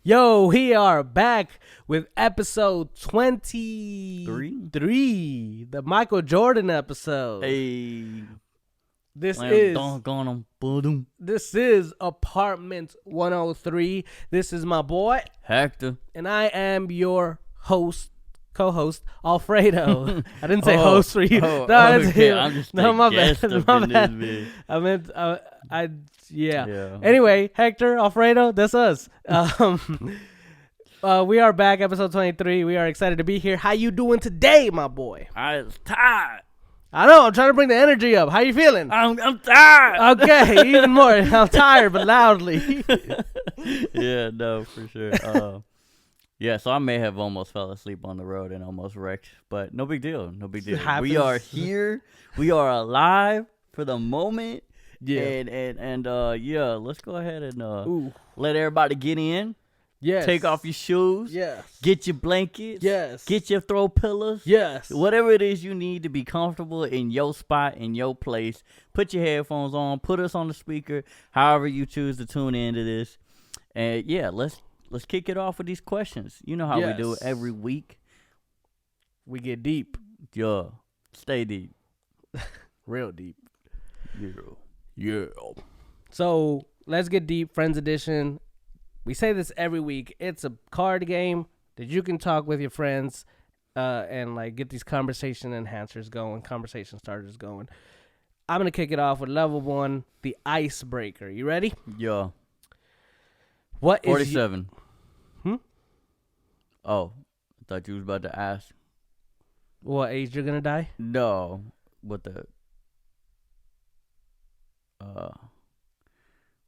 Yo, we are back with episode 23, the Michael Jordan episode. Hey, This is Apartment 103. This is my boy, Hector. and I am your co-host, Alfredo. I didn't say host for you. Okay. I'm just my bad. My bad. Bit. I meant, yeah. Anyway, Hector, Alfredo, that's us. We are back, episode 23. We are excited to be here. How you doing today, my boy? I was tired. I know, I'm trying to bring the energy up. How you feeling? I'm tired. Okay, even more. I'm tired, but loudly. Yeah, no, for sure. Yeah, so I may have almost fell asleep on the road and almost wrecked, but no big deal. No big deal. We are here. We are alive for the moment. Yeah. And let's go ahead and let everybody get in. Yes. Take off your shoes. Yes. Get your blankets. Yes. Get your throw pillows. Yes. Whatever it is you need to be comfortable in your spot, in your place. Put your headphones on. Put us on the speaker. However you choose to tune into this. And yeah, let's kick it off with these questions. You know how we do it every week. We get deep. Yeah. Stay deep. Real deep. Yeah. So let's get deep, Friends Edition. We say this every week. It's a card game that you can talk with your friends and like get these conversation enhancers going, conversation starters going. I'm going to kick it off with level 1, the icebreaker. You ready? Yeah. What is 47. Oh, I thought you was about to ask. What age you're going to die? No. What the...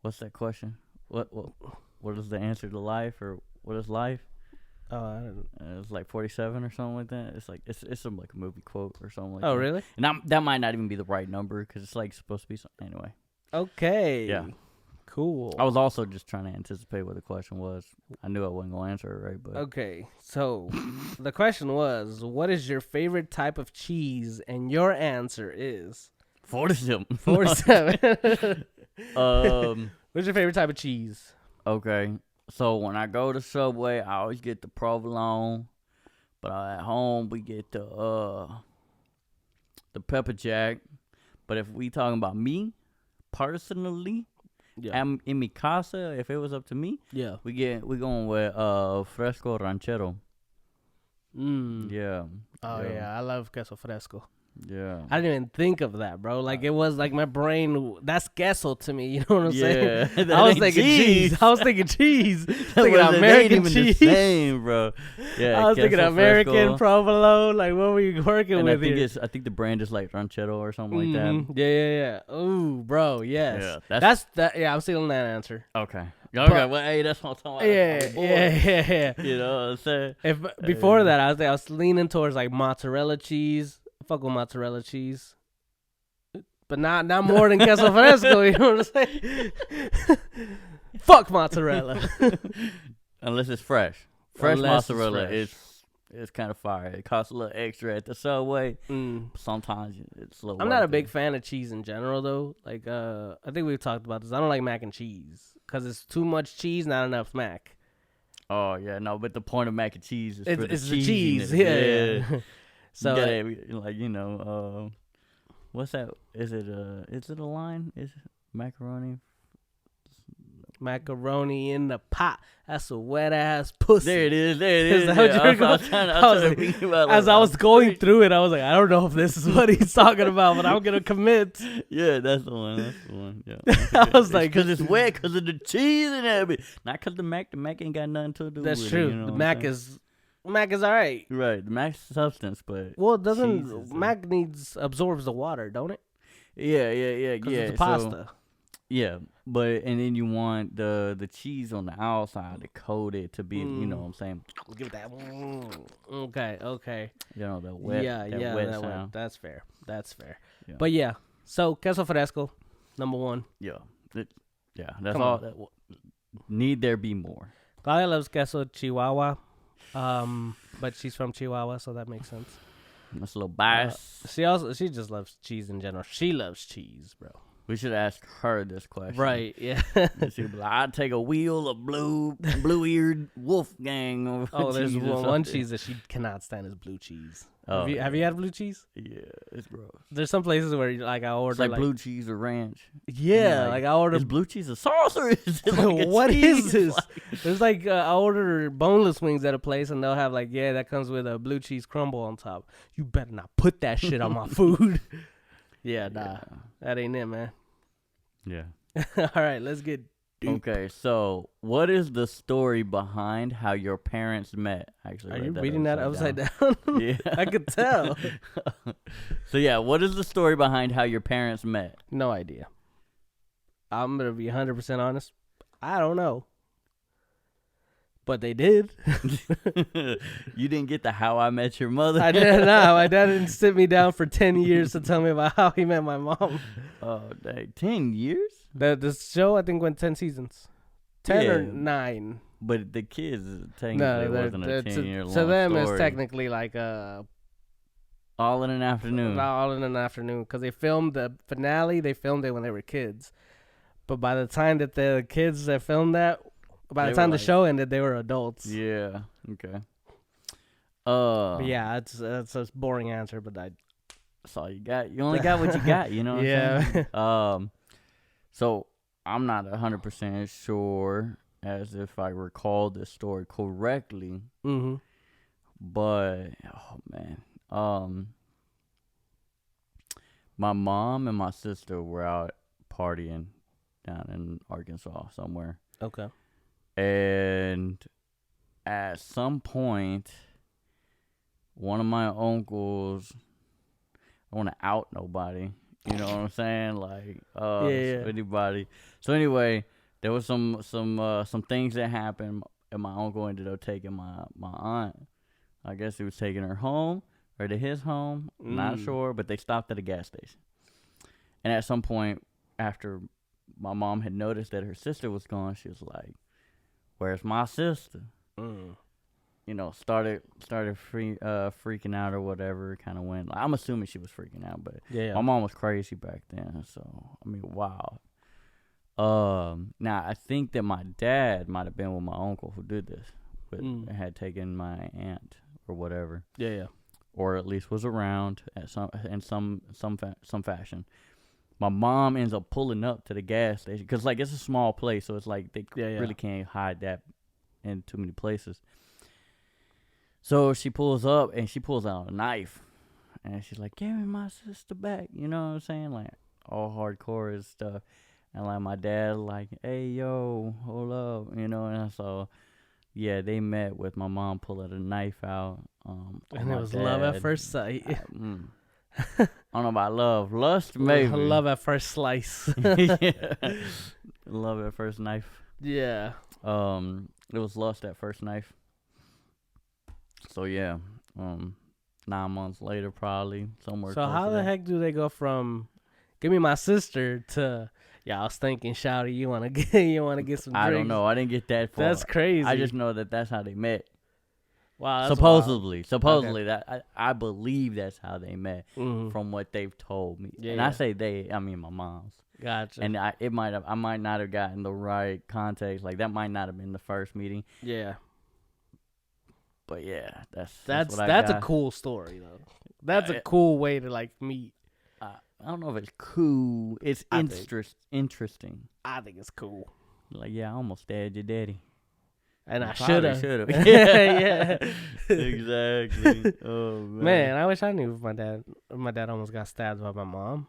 what's that question? What is the answer to life, or what is life? Oh, I don't know. It's like 47 or something like that. It's like it's some like a movie quote or something like that. Oh, really? And that might not even be the right number because it's like supposed to be something. Anyway. Okay. Yeah. Cool. I was also just trying to anticipate what the question was. I knew I wasn't going to answer it right, but... Okay, so the question was, what is your favorite type of cheese? And your answer is... 47. 47. What's your favorite type of cheese? Okay, so when I go to Subway, I always get the provolone, but at home we get the pepper jack. But if we talking about me, personally, in mi casa, if it was up to me, we going with fresco ranchero. Yeah. Oh yeah, I love queso fresco. Yeah. I didn't even think of that, bro. Like, it was like my brain, that's queso to me. You know what I'm saying? I was thinking cheese. I was thinking cheese. Thinking American cheese. The same, bro. Yeah. I was thinking American fresco. provolone. Like, what were you working with here? I think the brand is like ranchero or something like that. Yeah. Ooh, bro, yes. Yeah, that's that. Yeah, I'm stealing that answer. Okay. Well, hey, that's what I'm talking about. Yeah. You know what I'm saying? Before that, I was leaning towards like mozzarella cheese. Fuck with mozzarella cheese, but not more than queso fresco. You know what I'm saying? Fuck mozzarella. Unless it's fresh. Mozzarella is kind of fire. It costs a little extra at the Subway. Sometimes it's a little. I'm not a big fan of cheese in general, though. Like, I think we've talked about this. I don't like mac and cheese because it's too much cheese, not enough mac. Oh yeah, no. But the point of mac and cheese is for the cheese. Yeah. So, what's that? Is it a line? Is it macaroni? Macaroni in the pot. That's a wet ass pussy. There it is. As I was going through it, I was like, I don't know if this is what he's talking about, but I'm gonna commit. Yeah, that's the one. Yeah. I was like, because it's wet, because of the cheese and everything, not because the mac. The mac ain't got nothing to do with it. That's true. You know the Mac is all right. Right, the Mac's substance, but Mac absorbs the water, don't it? Yeah. Because it's the pasta. Yeah, but and then you want the cheese on the outside to coat it to be, you know what I'm saying? Give it that. Okay. You know, that wet. Wet sound. That's fair. Yeah. But yeah, so queso fresco, number 1. Yeah, that's all. Need there be more? Claudia loves queso Chihuahua. But she's from Chihuahua, so that makes sense. That's a little bias. She just loves cheese in general. She loves cheese, bro. We should ask her this question. Right, yeah. She'd be like, I'd take a wheel of blue-eared Wolfgang over Oh, there's cheese or one something. cheese that she cannot stand is blue cheese. Oh, Have you had blue cheese? Yeah, it's gross. There's some places where like I order It's like blue cheese or ranch. Yeah, I'm like I order Is blue cheese a sauce or is it like a what cheese? is this? Like- There's like I order boneless wings at a place and they'll have like that comes with a blue cheese crumble on top. You better not put that shit on my food. Yeah, nah, that ain't it, man. Yeah. All right, let's get deep. Okay, so what is the story behind how your parents met? Actually, Are read you reading that upside down? Yeah, I could tell. So yeah, what is the story behind how your parents met? No idea. I'm gonna be 100% honest. I don't know. But they did. You didn't get the How I Met Your Mother. I didn't know. My dad didn't sit me down for 10 years to tell me about how he met my mom. Oh, dang. 10 years? The show, I think, went 10 seasons. 10 or Yeah. 9. But the kids, technically, No, wasn't a 10-year long to them, story. it's technically like All in an afternoon. all in an afternoon. Because they filmed the finale, they filmed it when they were kids. But by the time that the kids that filmed that, by They the time were the like- show ended, they were adults. Yeah, okay. But yeah, it's a boring answer, but That's all you got. You only got what you got, you know what I'm saying? So I'm not 100% sure as if I recall this story correctly, mm-hmm. but oh man. My mom and my sister were out partying down in Arkansas somewhere. Okay. And at some point, one of my uncles, I want to out nobody, you know what I'm saying? Like, Yeah. anybody. So anyway, there was some things that happened, and my uncle ended up taking my aunt. I guess he was taking her home or to his home. Not sure, but they stopped at a gas station. And at some point, after my mom had noticed that her sister was gone, she was like, "Where's my sister?" You know, started freaking out or whatever. Kind of went. I'm assuming she was freaking out, but Yeah. my mom was crazy back then. So I mean, wow. Now I think that my dad might have been with my uncle who did this, but had taken my aunt or whatever. Yeah. Or at least was around at some fashion. My mom ends up pulling up to the gas station because like it's a small place, so it's like they really can't hide that in too many places. So she pulls up and she pulls out a knife, and she's like, "Give me my sister back," you know what I'm saying? Like all hardcore and stuff. And like my dad, like, "Hey yo, hold up," you know. And so yeah, they met with my mom pulling a knife out. And it was love at first sight. I don't know about love. Lust, maybe. Love at first slice. Yeah. Love at first knife. Yeah. It was lust at first knife. So, yeah. 9 months later, probably. Somewhere So close how to the that. heck do they go from "give me my sister" to "yeah, I was thinking, shouty, you wanna get some drinks"? I don't know. I didn't get that far. That's crazy. I just know that that's how they met. wow. That's wild. Supposedly that I believe that's how they met Mhm. from what they've told me. Yeah, and yeah. I say they, I mean my mom's. Gotcha. And I might not have gotten the right context. Like that might not have been the first meeting. yeah. But yeah, that's That's what I got. a cool story though. That's a cool way to like meet. I don't know if it's cool. It's I think. interesting. I think it's cool. Like yeah, I almost stabbed your daddy. And I Probably should have. should've. Yeah. Exactly. Oh Man, I wish I knew if my dad almost got stabbed by my mom.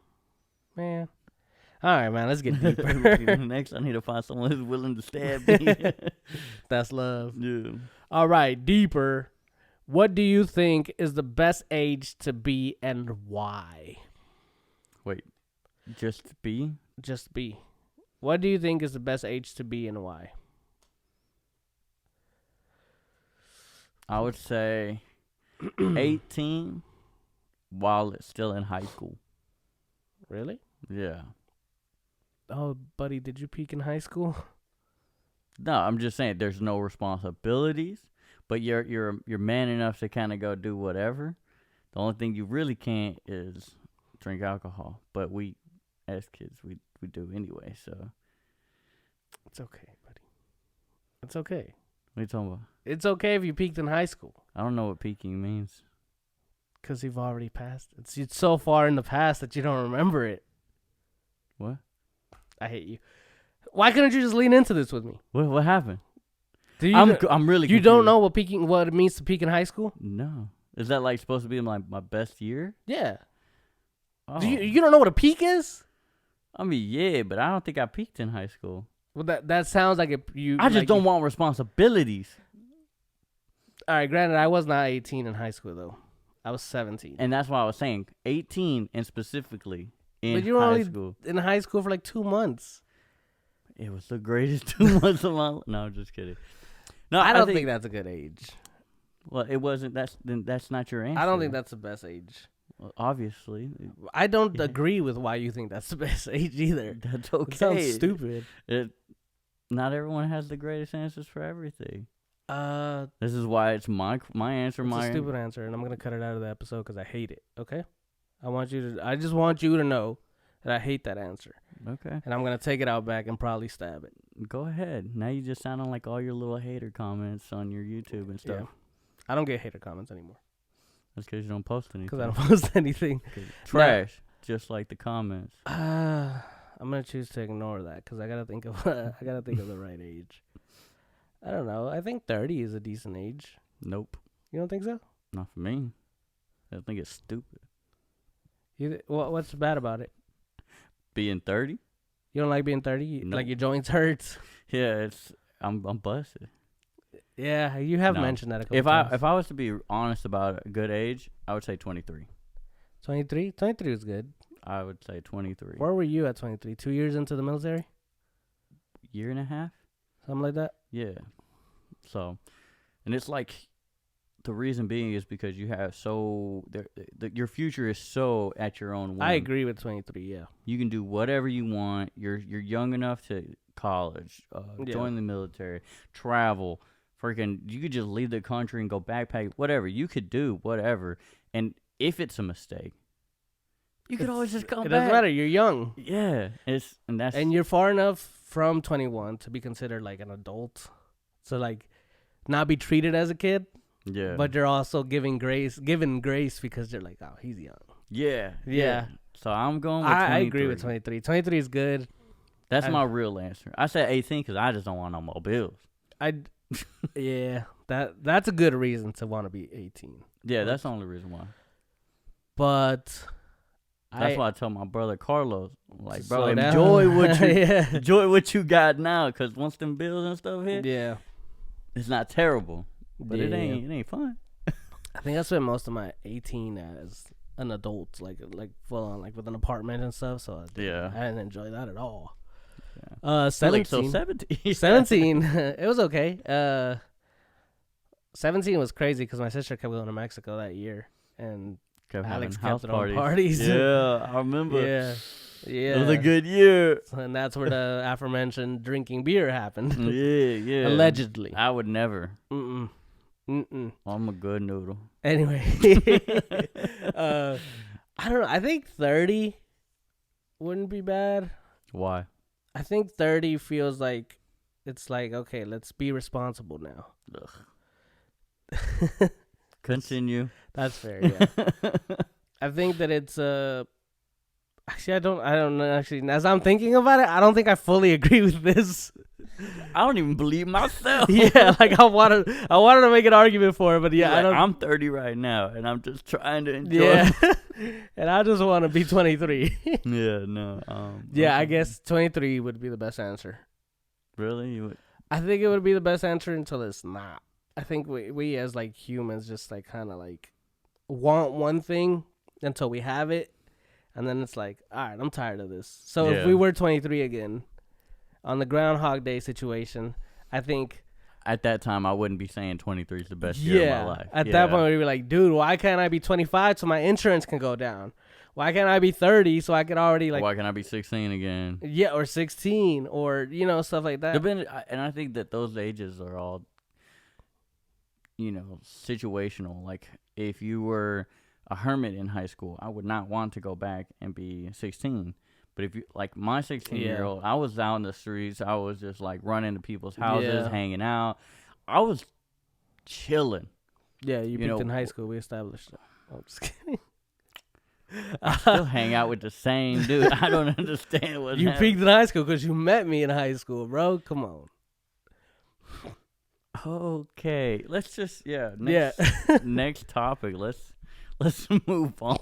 Man. All right, man, let's get deeper. Next, I need to find someone who's willing to stab me. That's love. Yeah. All right, deeper. What do you think is the best age to be and why? Wait, just be? Just be. What do you think is the best age to be and why? I would say 18 while it's still in high school. Really? Yeah. Oh, buddy, did you peak in high school? No, I'm just saying there's no responsibilities, but you're man enough to kind of go do whatever. The only thing you really can't is drink alcohol. But we, as kids, we we do anyway. So It's okay, buddy. It's okay. what are you talking about? It's okay if you peaked in high school. I don't know what peaking means. Because you've already passed. It's so far in the past that you don't remember it. What? I hate you. Why couldn't you just lean into this with me? What happened? Do you I'm really. You don't confused. know what it means to peak in high school? No. Is that like supposed to be my best year? Yeah. Oh. Do you don't know what a peak is? I mean, yeah, but I don't think I peaked in high school. Well, that sounds like you. I just don't want responsibilities. All right, granted, I was not 18 in high school though. I was 17. And that's why I was saying 18 and specifically in But you were high only school. in high school for like 2 months. It was the greatest 2 months of my life. No, I'm just kidding. No, I don't think that's a good age. Well, it wasn't. That's not your answer. I don't think that's the best age. Well, obviously. I don't Yeah. agree with why you think that's the best age either. That's okay. It sounds stupid. Not everyone has the greatest answers for everything. This is why it's my answer. It's a stupid answer, and I'm gonna cut it out of the episode because I hate it. Okay, I just want you to know that I hate that answer, Okay, and I'm gonna take it out back and probably stab it. go ahead. Now you just sounding like all your little hater comments on your YouTube and stuff. Yeah, I don't get hater comments anymore That's because you don't post anything. because I don't post anything. Trash, just like the comments. I'm gonna choose to ignore that because I gotta think of the right age. I don't know. I think 30 is a decent age. Nope, You don't think so? not for me. I think it's stupid. What's bad about it? Being 30. You don't like being 30? No. Like your joints hurt? Yeah, I'm busted. Yeah, you have No. mentioned that a couple If times. I was to be honest about a good age, I would say 23. 23? 23 is good. I would say 23. Where were you at 23? 2 years into the military? Year and a half? Something like that? Yeah. So, and it's like the reason being is because you have your future is so at your own whim. I agree with 23, yeah. You can do whatever you want. You're young enough to college, Yeah. join the military, travel, freaking. You could just leave the country and go backpack, whatever. You could do whatever. And if it's a mistake, you could always just come It back. doesn't matter. You're young. Yeah, And you're far enough from 21 to be considered like an adult. So, like, not be treated as a kid. yeah, But you're also given grace because you're like, oh, he's young. yeah. So I'm going with 23. I agree with 23. 23 is good. That's my real answer. I said 18 because I just don't want no more bills. Yeah, that's a good reason to want to be 18. Yeah, that's the only reason why. But That's why I tell my brother Carlos, like, Slow bro, down. enjoy what you Yeah. enjoy what you got now, because once them bills and stuff hit, Yeah. it's not terrible, but it Yeah. ain't fun. I think I spent most of my 18 as an adult, like full on, like with an apartment and stuff. So I didn't enjoy that at all. Yeah. 17. So 17. 17. It was okay. 17 was crazy because my sister kept going to Mexico that year, and Kept Alex having house kept throwing parties. parties. Yeah, I remember. yeah. It was a good year. And that's where the aforementioned drinking beer happened. Yeah. Allegedly. I would never. Mm-mm. I'm a good noodle. Anyway, I don't know. I think 30 wouldn't be bad. Why? I think 30 feels like it's like, okay, let's be responsible now. Continue. That's fair, yeah. I think that it's actually I don't know actually as I'm thinking about it, I don't think I fully agree with this. I don't even believe myself. Yeah, like I wanted to make an argument for it, but yeah, Like, I don't. I'm 30 right now, and I'm just trying to enjoy. Yeah, and I just want to be 23. Yeah, no. Yeah, I guess 23 would be the best answer. Really? You would? I think it would be the best answer until it's not. I think we as like humans just like kind of like want one thing until we have it, and then it's like, all right, I'm tired of this. So if we were 23 again on the Groundhog Day situation, I think At that time, I wouldn't be saying 23 is the best year of my life. At that point, we'd be like, dude, why can't I be 25 so my insurance can go down? Why can't I be 30 so I could already like? Why can't I be 16 again? Yeah, or 16, or stuff like that. And I think that those ages are all, situational. Like, if you were a hermit in high school, I would not want to go back and be 16. But if you like my 16-year-old, I was out in the streets. I was just like running to people's houses, hanging out. I was chilling. Yeah, you peaked in high school. We established that. I'm just kidding. I still hang out with the same dude. I don't understand what you peaked in high school because you met me in high school, bro. Come on. Okay, let's just next topic. Let's move on.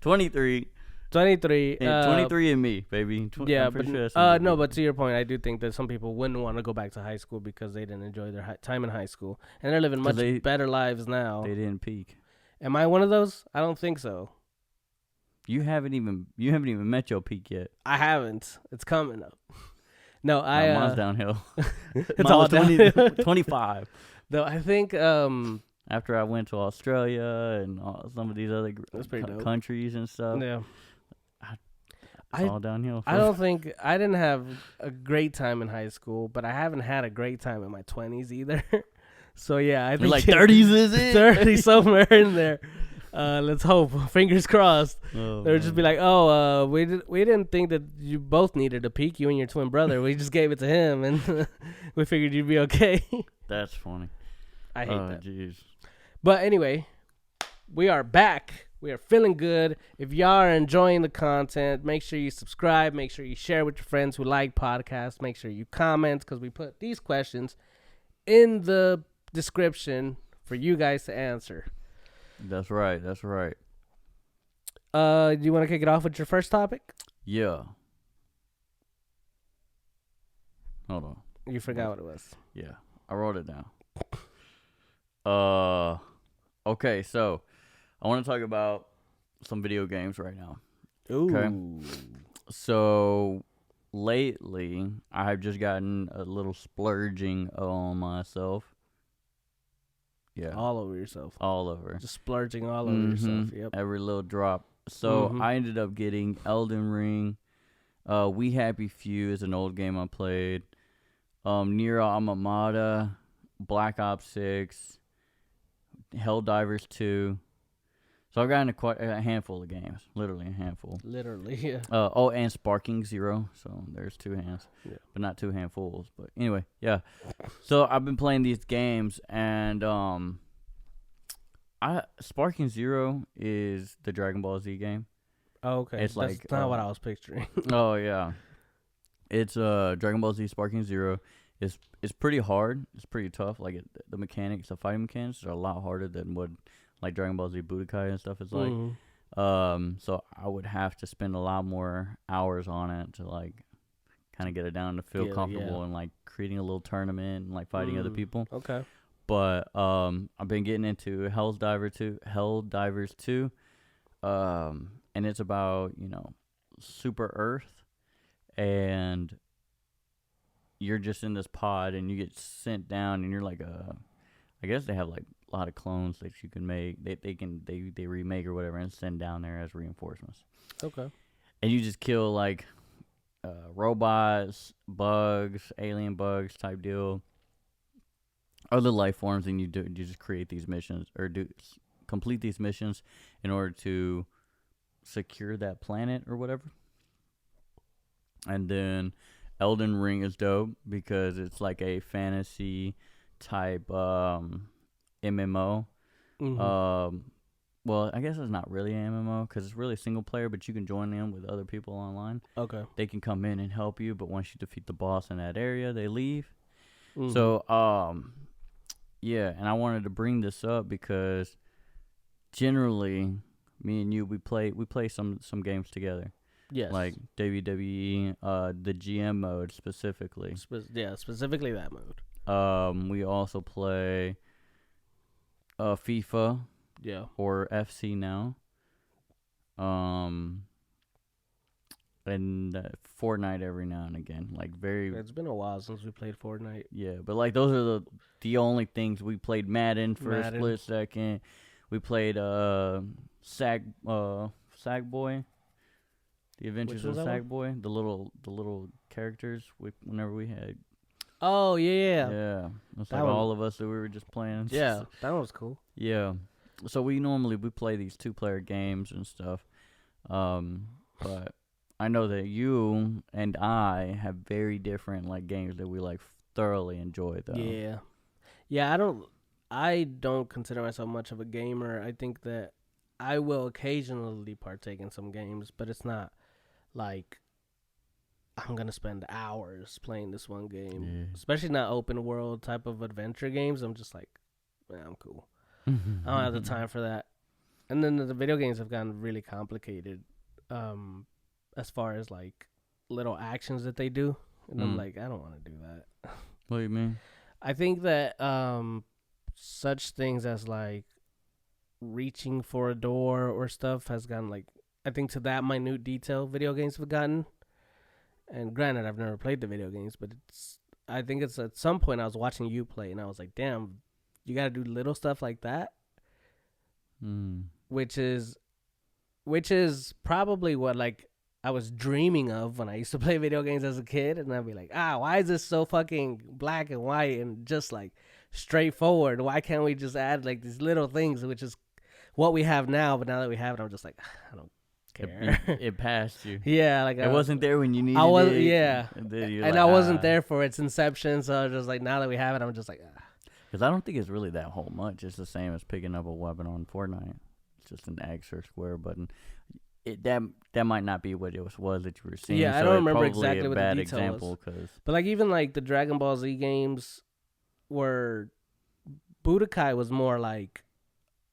23. 23. 23 and me, baby. But to your point, I do think that some people wouldn't want to go back to high school because they didn't enjoy their time in high school, and they're living much better lives now. They didn't peak. Am I one of those? I don't think so. You haven't even met your peak yet. I haven't. It's coming up. No, mine's downhill. It's all downhill. 25. Though I think after I went to Australia and some of these other countries and stuff. Yeah. It's all downhill. I don't think I didn't have a great time in high school, but I haven't had a great time in my 20s either. So yeah, I think like 30s is it? 30 somewhere in there. Let's hope. Fingers crossed. They'll just be like, we didn't think that you both needed a peak, you and your twin brother. We just gave it to him, and we figured you'd be okay. That's funny. I hate that. Jeez. But anyway, we are back. We are feeling good. If y'all are enjoying the content, make sure you subscribe. Make sure you share with your friends who like podcasts. Make sure you comment because we put these questions in the description for you guys to answer. That's right. That's right. Do you want to kick it off with your first topic? Yeah. Hold on. You forgot what it was. Yeah, I wrote it down. Okay, so I want to talk about some video games right now. Ooh. Okay. So lately, I have just gotten a little splurging on myself. Yeah. All over yourself. All over. Just splurging all over yourself. Yep. Every little drop. So I ended up getting Elden Ring. We Happy Few is an old game I played. Nier Automata, Black Ops 6, Helldivers 2. So I've gotten quite a handful of games. Literally a handful. Literally, yeah. And Sparking Zero. So there's two hands. Yeah. But not two handfuls. But anyway, yeah. So I've been playing these games, and Sparking Zero is the Dragon Ball Z game. Oh, okay. It's That's not what I was picturing. Oh, yeah. It's Dragon Ball Z Sparking Zero. It's pretty hard. It's pretty tough. Like the mechanics, the fighting mechanics are a lot harder than what like Dragon Ball Z Budokai and stuff is like. So I would have to spend a lot more hours on it to like kind of get it down to feel comfortable and like creating a little tournament and like fighting other people. Okay. But I've been getting into Helldivers 2. And it's about, Super Earth, and you're just in this pod and you get sent down, and you're like I guess they have like a lot of clones that you can make. They remake or whatever and send down there as reinforcements. Okay. And you just kill like robots, bugs, alien bugs type deal, other life forms, and you just create these missions or complete these missions in order to secure that planet or whatever. And then Elden Ring is dope because it's like a fantasy type MMO. Well, I guess it's not really an MMO because it's really single player, but you can join in with other people online. Okay. They can come in and help you, but once you defeat the boss in that area, they leave. So, yeah, and I wanted to bring this up because generally, me and you, we play some games together. Yes. Like WWE, the GM mode specifically. Specifically that mode. We also play FIFA. Yeah. Or FC now. And Fortnite every now and again. Like It's been a while since we played Fortnite. Yeah, but like those are the only things we played. Madden for a split second. We played Sackboy. The Adventures of Sackboy. The little characters whenever we had. Oh yeah. Yeah. It's like all of us that we were just playing. Yeah, that was cool. Yeah. So we normally play these 2-player games and stuff. But I know that you and I have very different like games that we like thoroughly enjoy though. Yeah. Yeah, I don't consider myself much of a gamer. I think that I will occasionally partake in some games, but it's not like I'm gonna spend hours playing this one game. Yeah. Especially not open world type of adventure games. I'm just like, man, I'm cool. I don't have the time for that. And then the video games have gotten really complicated, as far as like little actions that they do. And I'm like, I don't want to do that. What do you mean? I think that such things as like reaching for a door or stuff has gotten like, I think to that minute detail video games have gotten. And granted, I've never played the video games, but I think it's at some point I was watching you play and I was like, damn, you got to do little stuff like that. Which is probably what like I was dreaming of when I used to play video games as a kid, and I'd be like, why is this so fucking black and white and just like straightforward? Why can't we just add like these little things, which is what we have now? But now that we have it, I'm just like, I don't care. It passed you. Yeah, like it wasn't there when you needed I was, it. yeah, And I wasn't there for its inception, so I was just like, now that we have it, I'm just like, Because I don't think it's really that whole much. It's the same as picking up a weapon on Fortnite. It's just an X or square button. That might not be what it was that you were seeing. Yeah, I so don't it's remember probably exactly a what bad the detail example was. because But like even like the Dragon Ball Z games were, Budokai was more like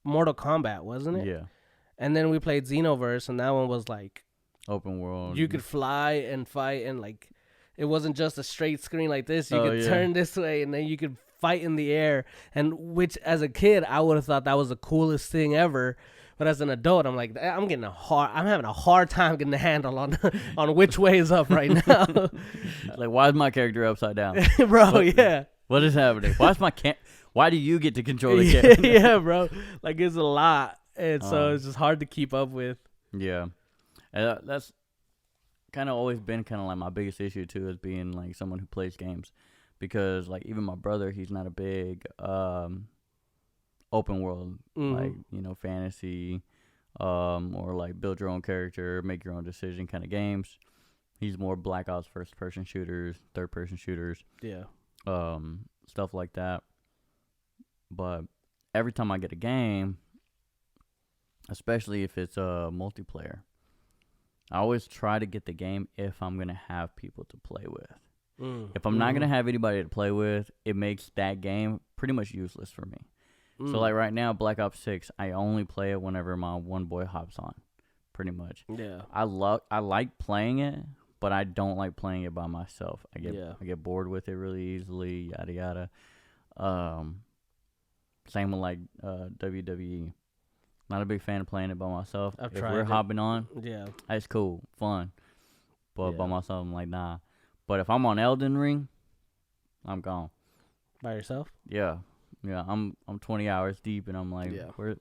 Mortal Kombat, wasn't it? yeah, And then we played Xenoverse, and that one was like open world. you could fly and fight, and like it wasn't just a straight screen like this. You could yeah. turn this way, and then you could fight in the air. And which, as a kid, I would have thought that was the coolest thing ever. But as an adult, I'm like, I'm having a hard time getting a handle on on which way is up right now. Like, why is my character upside down? Bro, yeah. What is happening? Why do you get to control the character? Yeah, bro. Like, it's a lot. And so it's just hard to keep up with. Yeah. And that's kind of always been kind of like my biggest issue, too, as being, like, someone who plays games. Because, like, even my brother, he's not a big open world, like, you know, fantasy or, like, build your own character, make your own decision kind of games. He's more Black Ops first-person shooters, third-person shooters. Yeah. Stuff like that. But every time I get a game, especially if it's a multiplayer, I always try to get the game if I'm going to have people to play with. If I'm not going to have anybody to play with, it makes that game pretty much useless for me. So, like, right now, Black Ops 6, I only play it whenever my one boy hops on, pretty much. Yeah. I like playing it, but I don't like playing it by myself. I get bored with it really easily, yada, yada. Same with, like, WWE. Not a big fan of playing it by myself. If we're hopping on, it's cool, fun. But by myself, I'm like, nah. But if I'm on Elden Ring, I'm gone. By yourself? Yeah. Yeah, I'm 20 hours deep, and I'm like,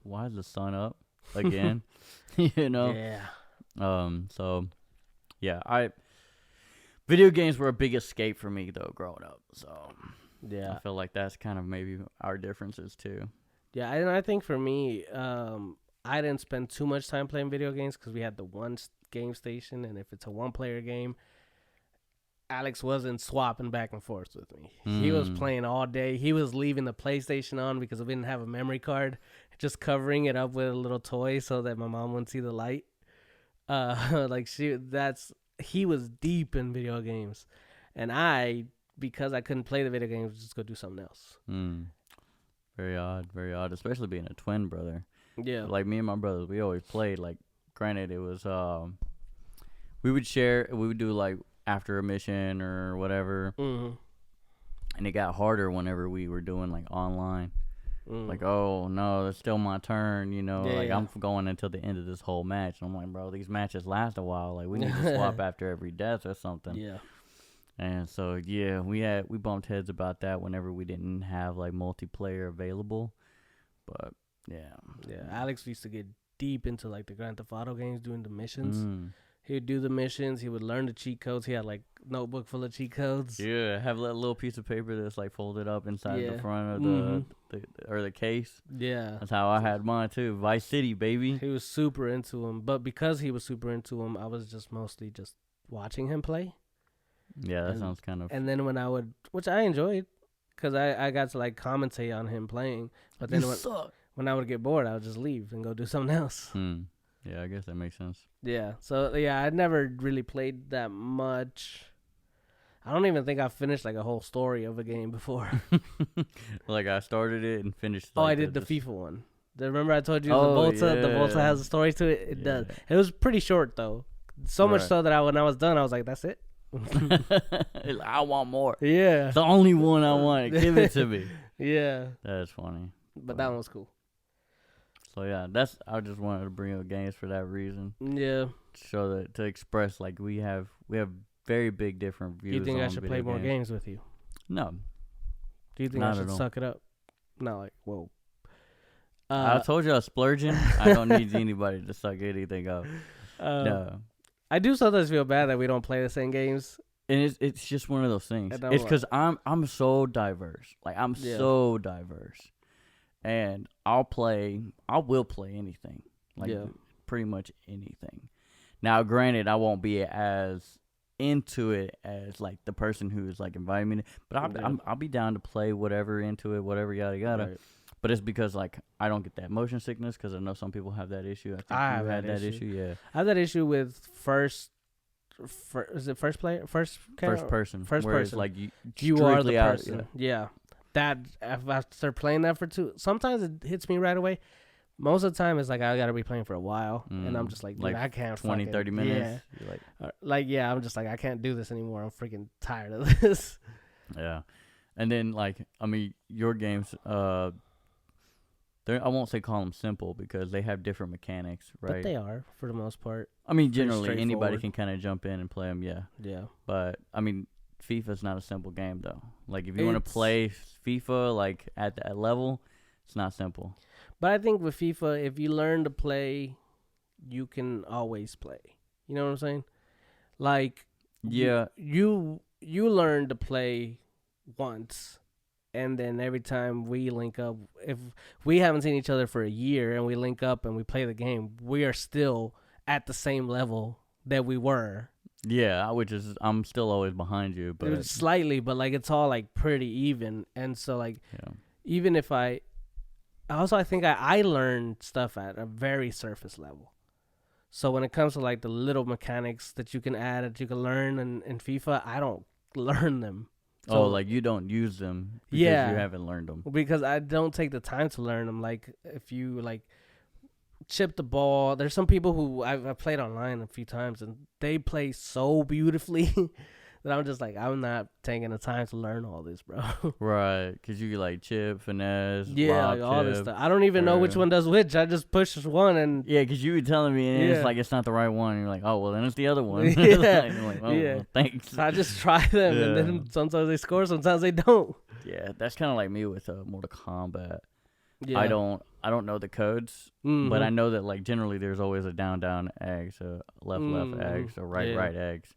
why is the sun up again? You know? Yeah. So, yeah, video games were a big escape for me, though, growing up. So, yeah. I feel like that's kind of maybe our differences, too. Yeah, and I think for me, I didn't spend too much time playing video games because we had the one game station, and if it's a one-player game, Alex wasn't swapping back and forth with me. He was playing all day. He was leaving the PlayStation on because we didn't have a memory card, just covering it up with a little toy so that my mom wouldn't see the light. He was deep in video games, and because I couldn't play the video games, just go do something else. Very odd, especially being a twin brother. Yeah, like me and my brothers, we always played. Like, granted, it was we would do like after a mission or whatever, and it got harder whenever we were doing like online. Like, oh no, it's still my turn, you know. I'm going until the end of this whole match. And I'm like, bro, these matches last a while. Like, we need to swap after every death or something. Yeah. And so we bumped heads about that whenever we didn't have like multiplayer available. But yeah, Alex used to get deep into like the Grand Theft Auto games, doing the missions. He would do the missions. He would learn the cheat codes. He had like notebook full of cheat codes. Yeah, have a little piece of paper that's like folded up inside Yeah. the front of Mhm. the case. Yeah. That's how I had mine too. Vice City, baby. He was super into him, but because he was super into him, I was just mostly just watching him play. Yeah, that And- sounds kind of. And then when I would, which I enjoyed, because I got to like commentate on him playing. But then when I would get bored, I would just leave and go do something else. Yeah, I guess that makes sense. Yeah. So yeah, I'd never really played that much. I don't even think I finished like a whole story of a game before. Like I started it and finished. Oh, like, I did the FIFA one. Remember I told you Oh, the Volta yeah. has a story to it. It does. Yeah. It was pretty short though, so much Right. so that when I was done, I was like, "That's it." I want more. Yeah. It's the only one I want. Give it to me. Yeah. That's funny. But that one was cool. So yeah, I just wanted to bring up games for that reason. Yeah. So that to express like we have very big different views. Do you think I on should video play more games with you? No, Do you think Not I should at all. suck it up? Not like whoa. I told you I was splurging. I don't need anybody to suck anything up. No, I do sometimes feel bad that we don't play the same games. and it's just one of those things. I don't It's like- because I'm so diverse. Like I'm Yeah. so diverse, and I will play anything. Like Yeah. pretty much anything. Now, granted, I won't be as into it as like the person who's like inviting me, but I'll be down to play whatever into it, whatever yada yada. Right. But it's because like I don't get that motion sickness because I know some people have that issue. I think I you have had that that issue. Yeah, I have that issue with is it first player? First person. First where it's person. like you You are the strictly out, person. Yeah. That if I start playing that for sometimes it hits me right away. Most of the time it's like I gotta be playing for a while, and I'm just like, dude, like I can't 20, fucking, 30 minutes. You're like, Yeah, I'm just like I can't do this anymore. I'm freaking tired of this. yeah. And then like I mean your games, I won't say call them simple because they have different mechanics, right? But they are for the most part. I mean pretty generally anybody straightforward. can kind of jump in and play them, yeah. Yeah. But I mean FIFA's not a simple game though. Like if you want to It's- play FIFA like at that level, it's not simple. But I think with FIFA, if you learn to play, you can always play. You know what I'm saying? Like, Yeah. you learn to play once, and then every time we link up, if we haven't seen each other for a year and we link up and we play the game, we are still at the same level that we were. Yeah, which is I'm still always behind you, but Slightly, but like it's all like pretty even. And so like yeah. even if I think I learned stuff at a very surface level. So when it comes to like the little mechanics that you can add, that you can learn in FIFA, I don't learn them. So, like you don't use them because Yeah. you haven't learned them. because I don't take the time to learn them. Like if you like chip the ball, there's some people who I've played online a few times and they play so beautifully that I'm just like, I'm not taking the time to learn all this, bro. Right, because you like chip, finesse, Yeah, lob, like all this chip. stuff. I don't even know which or- one does which. I just push one and Yeah, because you were telling me, and Yeah. it's like it's not the right one. And you're like, oh well, then it's the other one. Yeah. And I'm like, oh, Yeah. well, thanks. I just try them, and Yeah. then sometimes they score, sometimes they don't. Yeah, that's kind of like me with Mortal Kombat. Yeah. I don't know the codes, Mhm. but I know that like generally there's always a down eggs, a left Mhm. eggs, a right Yeah. right eggs.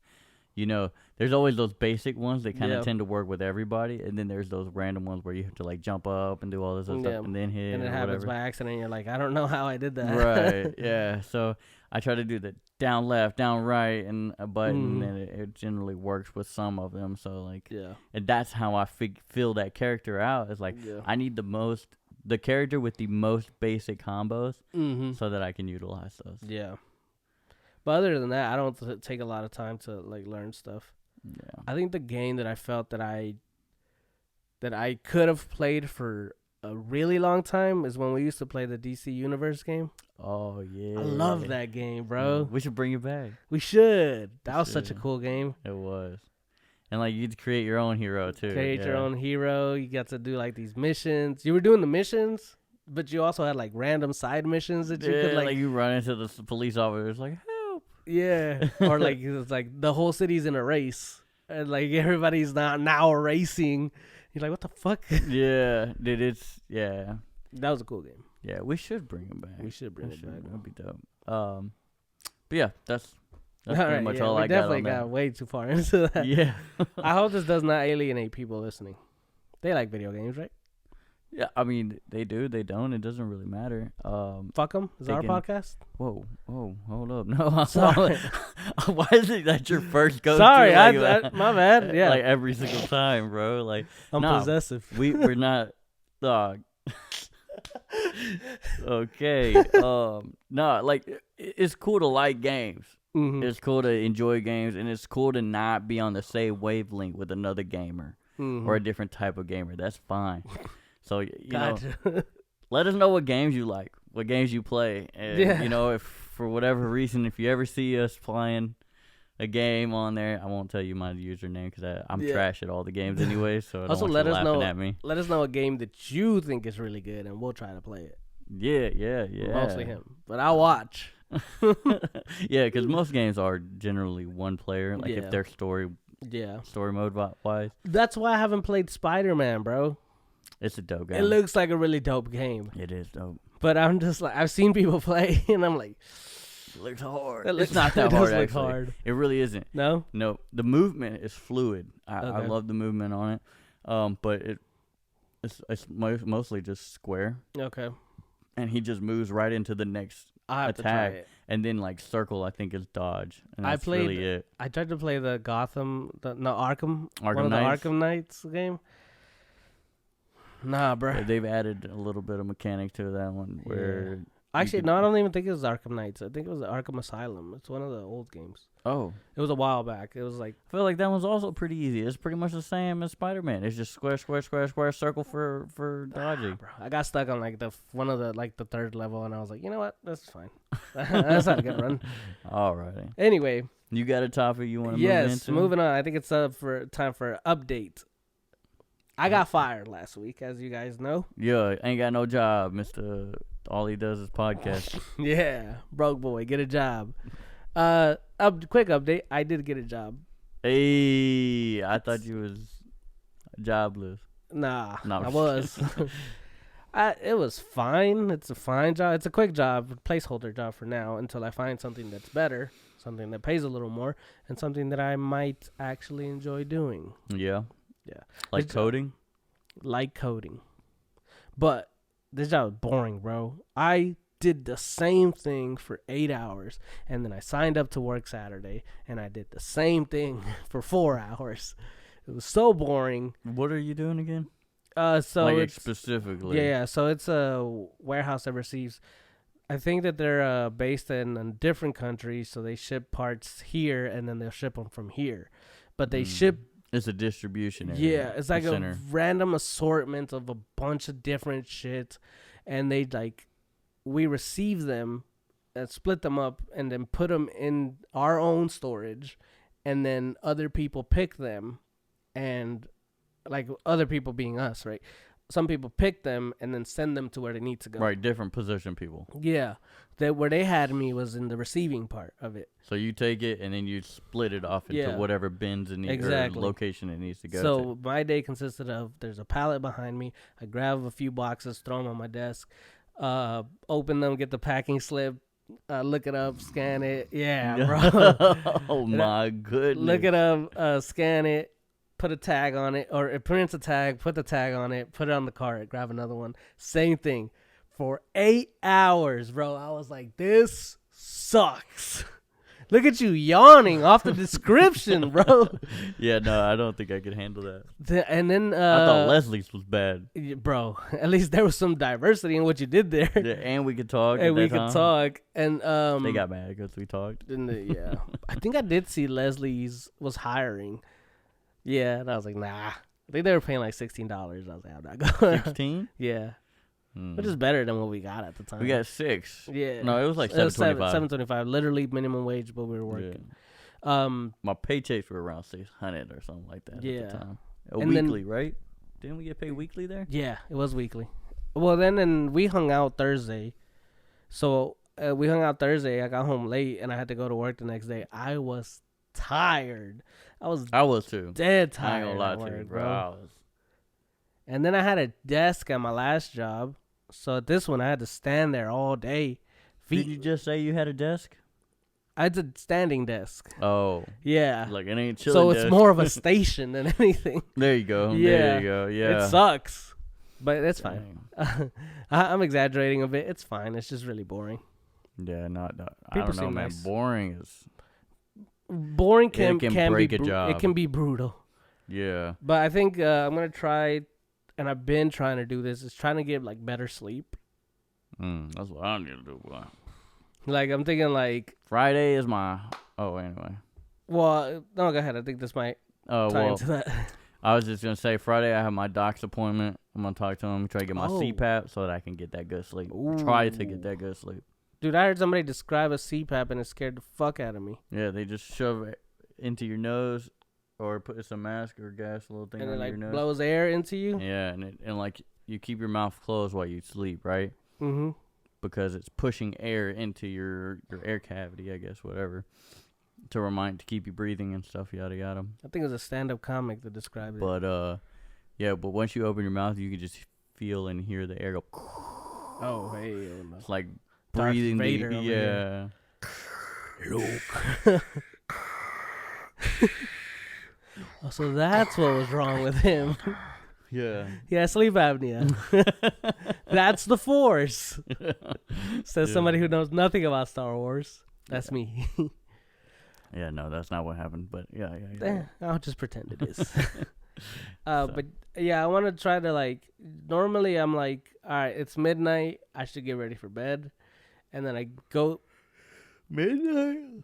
You know, there's always those basic ones that kind of Yeah. tend to work with everybody, and then there's those random ones where you have to like jump up and do all this other Yeah. stuff and then hit and it or happens whatever. by accident. And you're like, I don't know how I did that. Right. Yeah. So I try to do the down left, down right, and a button, Mhm. and it generally works with some of them. So like, Yeah. and that's how I feel that character out. Is like Yeah. I need the character with the most basic combos, Mm-hmm. so that I can utilize those. Yeah. But other than that, I don't take a lot of time to like learn stuff. Yeah. I think the game that I felt that I could have played for a really long time is when we used to play the DC Universe game. Oh yeah. I love that game, bro. We should bring it back. We should. That We was such a should. cool game. It was, and like you'd create your own hero too. Create your yeah. own hero. You got to do like these missions. You were doing the missions, but you also had like random side missions that you Yeah, could like like you run into the police officers like help. yeah, or like it's like the whole city's in a race and like everybody's now racing. You're like, what the fuck? Yeah, dude, it's yeah. That was a cool game. Yeah, we should bring him back. We should bring it back. That'd be dope. But yeah, that's That's pretty much all we I got on definitely that. got way too far into that. Yeah. I hope this does not alienate people listening. They like video games, right? Yeah, I mean, they do, they don't. It doesn't really matter. Fuck them. Is our Taking- podcast? Whoa, hold up. No, Sorry. Why is it that your first go-to? Sorry, like, my bad. Yeah, like every single time, bro. Like, I'm nah, possessive. we're not, dog. Okay. No, like it's cool to like games. Mhm. It's cool to enjoy games, and it's cool to not be on the same wavelength with another gamer Mhm. or a different type of gamer. That's fine. So you know, Gotcha. let us know what games you like, what games you play, and Yeah. you know, if for whatever reason, if you ever see us playing a game on there, I won't tell you my username because I'm Yeah. trash at all the games anyway. So I don't Also, want let you us laughing know. at me. Let us know a game that you think is really good, and we'll try to play it. Yeah. Mostly him, but I'll watch. Yeah, because most games are generally one player. Like Yeah. if they're story Yeah, mode wise, that's why I haven't played Spider-Man, bro. it's a dope game. It looks like a really dope game, It is dope. but I'm just like I've seen people play, and I'm like, It looks hard. it looks, It's not that it does hard. look Actually, hard. it really isn't. No, No, the movement is fluid. I Okay. love the movement on it. But it's mostly just square, okay, and he just moves right into the next, I have to try Attack. it. and then like circle. I think is dodge. And I that's played really it. I tried to play the Arkham, one Arkham of Knights. the Arkham Knights game. Nah, bro. Yeah, they've added a little bit of mechanic to that one where Actually, can- no, I don't even think it was Arkham Knights. I think it was Arkham Asylum. It's one of the old games. oh, It was a while back. It was like, I feel like that one's also pretty easy. It's pretty much the same as Spider-Man. It's just square, circle for dodging. bro, I got stuck on like the third level, and I was like, you know what? That's fine. That's not a good run. Alrighty. Anyway, You got a topic you want to move yes, into? moving on. I think it's for time for an update. I got fired last week, as you guys know. Yeah, ain't got no job, Mr. All he does is podcast. Yeah, broke boy, get a job. Quick update. I did get a job. Hey, I thought you was jobless. Nah, No, I'm I just was. It was fine. It's a fine job. It's a quick job, placeholder job for now until I find something that's better, something that pays a little more, and something that I might actually enjoy doing, Yeah. Yeah. Like It's- coding? like coding. But this job is boring, bro. I did the same thing for 8 hours, and then I signed up to work Saturday, and I did the same thing for 4 hours. It was so boring. What are you doing again? So like it's specifically. yeah. So it's a warehouse that receives. I think that they're based in a different countries, so they ship parts here, and then they'll ship them from here. But they ship. It's a distribution area. Yeah, it's like center. a random assortment of a bunch of different shit, and we receive them and split them up and then put them in our own storage, and then other people pick them, and like other people being us, right? Some people pick them and then send them to where they need to go. Right, different position people. Yeah, where they had me was in the receiving part of it. So you take it and then you split it off into Yeah. whatever bins and Exactly. or location it needs to go So my day consisted of there's a pallet behind me. I grab a few boxes, throw them on my desk, open them, get the packing slip, look it up, scan it. Yeah, to. bro. Oh my goodness. Look it up, scan it, put a tag on it, or it prints a tag, put the tag on it, put it on the cart, grab another one. Same thing. For 8 hours, bro. I was like, this sucks. Look at you yawning off the description, bro. Yeah, no, I don't think I could handle that. And then I thought Leslie's was bad. bro, at least there was some diversity in what you did there. Yeah, and we could talk. And at we that could time. talk. And They got mad because we talked. yeah. I think I did see Leslie's was hiring. Yeah, and I was like, nah. I think they were paying like $16. I was like, I'm not going. 16? Yeah, which is better than what we got at the time. We got 6. yeah. No, it was like It was $7.25. $7.25, literally minimum wage, but we were working. My paychecks were around 600 or something like that at Yeah. the time. And then- Weekly, right? Didn't we get paid weekly there? Yeah, it was weekly. Well, then we hung out Thursday. So we hung out Thursday. I got home late, and I had to go to work the next day. I was tired. I was too. dead I ain't tired gonna lie at to you, work, bro. I was- And then I had a desk at my last job. So at this one, I had to stand there all day. Did you just say you had a desk? It's a standing desk. Oh, Yeah. like it ain't chilling. So it's desk. more of a station than anything. There you go. Yeah. There you go. Yeah. It sucks, but it's fine. Dang. I'm exaggerating a bit. It's fine. It's just really boring. Yeah, not. I People don't know, seem man. nice. Boring is. Boring can break be a job. It can be brutal. Yeah. But I think I'm gonna try, and I've been trying to do this. Is trying to get like better sleep. That's what I need to do, boy. Like I'm thinking like. Friday is my. Oh, anyway. Well, no, go ahead. I think this might Oh, tie well. into that. I was just gonna say Friday I have my doc's appointment. I'm gonna talk to him, try to get my Oh. CPAP so that I can get that good sleep. Try to get Ooh. that good sleep. Dude, I heard somebody describe a CPAP and it scared the fuck out of me. Yeah, they just shove it into your nose or put some mask or gas little thing And on it like your nose. blows air into you. Yeah, and like you keep your mouth closed while you sleep, right? Mm-hmm. Because it's pushing air into your air cavity, I guess, whatever, to keep you breathing and stuff, yada yada. I think it was a stand-up comic that described it. But yeah, but once you open your mouth, you can just feel and hear the air go. Oh, hey, no. It's like Darth breathing Vader the over yeah. here. Oh, so that's what was wrong with him. Yeah. Yeah, sleep apnea. That's the Force. Says Yeah. somebody who knows nothing about Star Wars. That's me. Yeah, no, that's not what happened, but yeah. I'll just pretend it is. But yeah, I want to try to like. Normally, I'm like, all right, it's midnight. I should get ready for bed, and then I go. Midnight.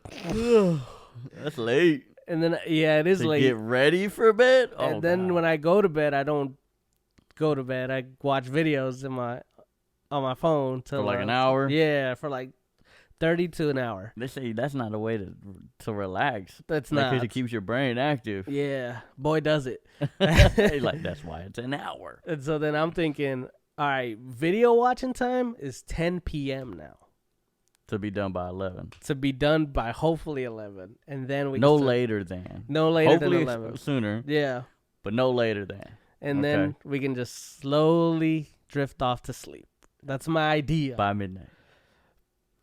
That's late. And then yeah, it is To late. get ready for bed. And then when I go to bed, I don't go to bed. I watch videos on my phone till for like an hour. Yeah, for like 30 to an hour. They say that's not a way to relax. That's Like, not. 'cause it keeps your brain active. Yeah, boy, does it. Like that's why it's an hour. And so then I'm thinking, all right, video watching time is 10 p.m. now. To be done by 11. To be done by hopefully 11, and then we No can start- later than. no later Hopefully than 11. sooner, Yeah, but no later than. and then Okay. we can just slowly drift off to sleep. That's my idea. By midnight.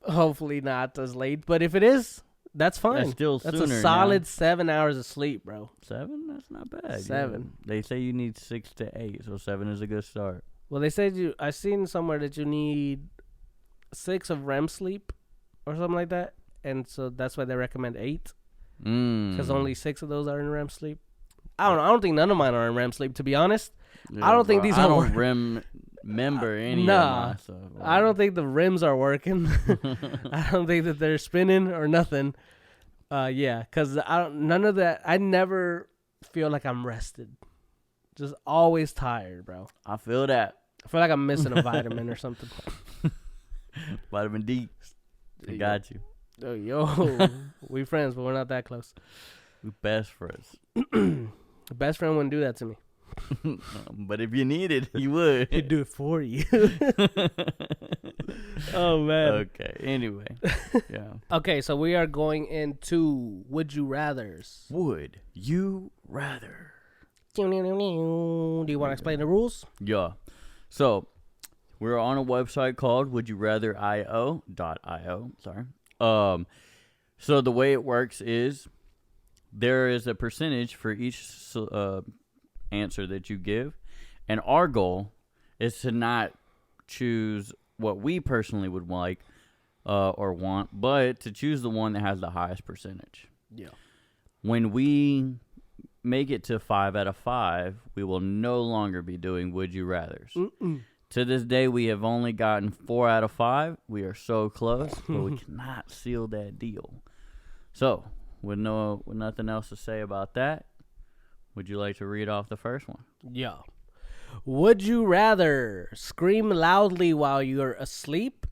Hopefully not as late, but if it is, that's fine. That's still That's sooner. a solid 7 hours of sleep, bro. 7? That's not bad. 7. Yeah. They say you need 6 to 8, so 7 is a good start. Well, they said I seen somewhere that you need 6 of REM sleep or something like that, and so that's why they recommend 8 because only 6 of those are in REM sleep. I don't know. I don't think none of mine are in REM sleep, to be honest. I don't think these I are don't work- remember any Nah, of my stuff. I don't think the rims are working. I don't think that they're spinning or nothing. Yeah, because none of that. I never feel like I'm rested. Just always tired, bro. I feel that. I feel like I'm missing a vitamin or something. Vitamin D. I got you. Oh, yo, we friends, but we're not that close. We best friends. Best friend wouldn't do that to me. But if you need it, you would. He'd do it for you. Oh, man. Okay. Anyway. Yeah. Okay, so we are going into Would You Rathers. Would you rather? Do you want to explain the rules? Yeah. So we're on a website called wouldyouratherio.io. Sorry. So the way it works is there is a percentage for each answer that you give, and our goal is to not choose what we personally would like or want, but to choose the one that has the highest percentage. Yeah. When we make it to 5 out of 5, we will no longer be doing Would You Rathers. To this day, we have only gotten 4 out of 5. We are so close, but we cannot seal that deal. So, with nothing else to say about that, would you like to read off the first one? Yeah. Would you rather scream loudly while you're asleep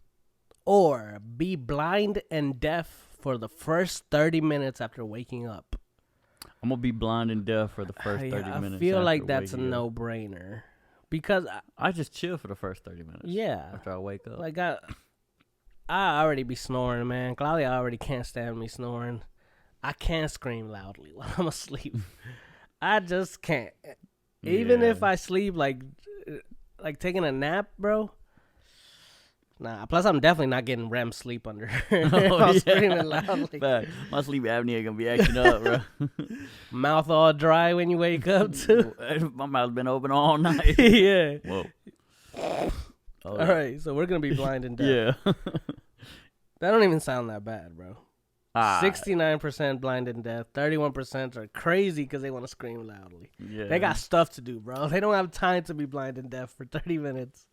or be blind and deaf for the first 30 minutes after waking up? I'm going to be blind and deaf for the first 30 minutes. I feel after like that's a waking up. no-brainer. Because, I just chill for the first 30 minutes. yeah. After I wake up. Like, I already be snoring, man. Claudia already can't stand me snoring. I can't scream loudly while I'm asleep. I just can't. Even Yeah. if I sleep like taking a nap, bro. Nah. Plus, I'm definitely not getting REM sleep under Oh, while yeah. screaming loudly. Fact. My sleep apnea gonna be acting up, bro. Mouth all dry when you wake up too. My mouth's been open all night. Yeah. Whoa. Oh, All right, so we're gonna be blind and deaf. Yeah. That don't even sound that bad, bro. Ah, 69% blind and deaf. 31% are crazy because they want to scream loudly. yeah. They got stuff to do, bro. They don't have time to be blind and deaf for 30 minutes.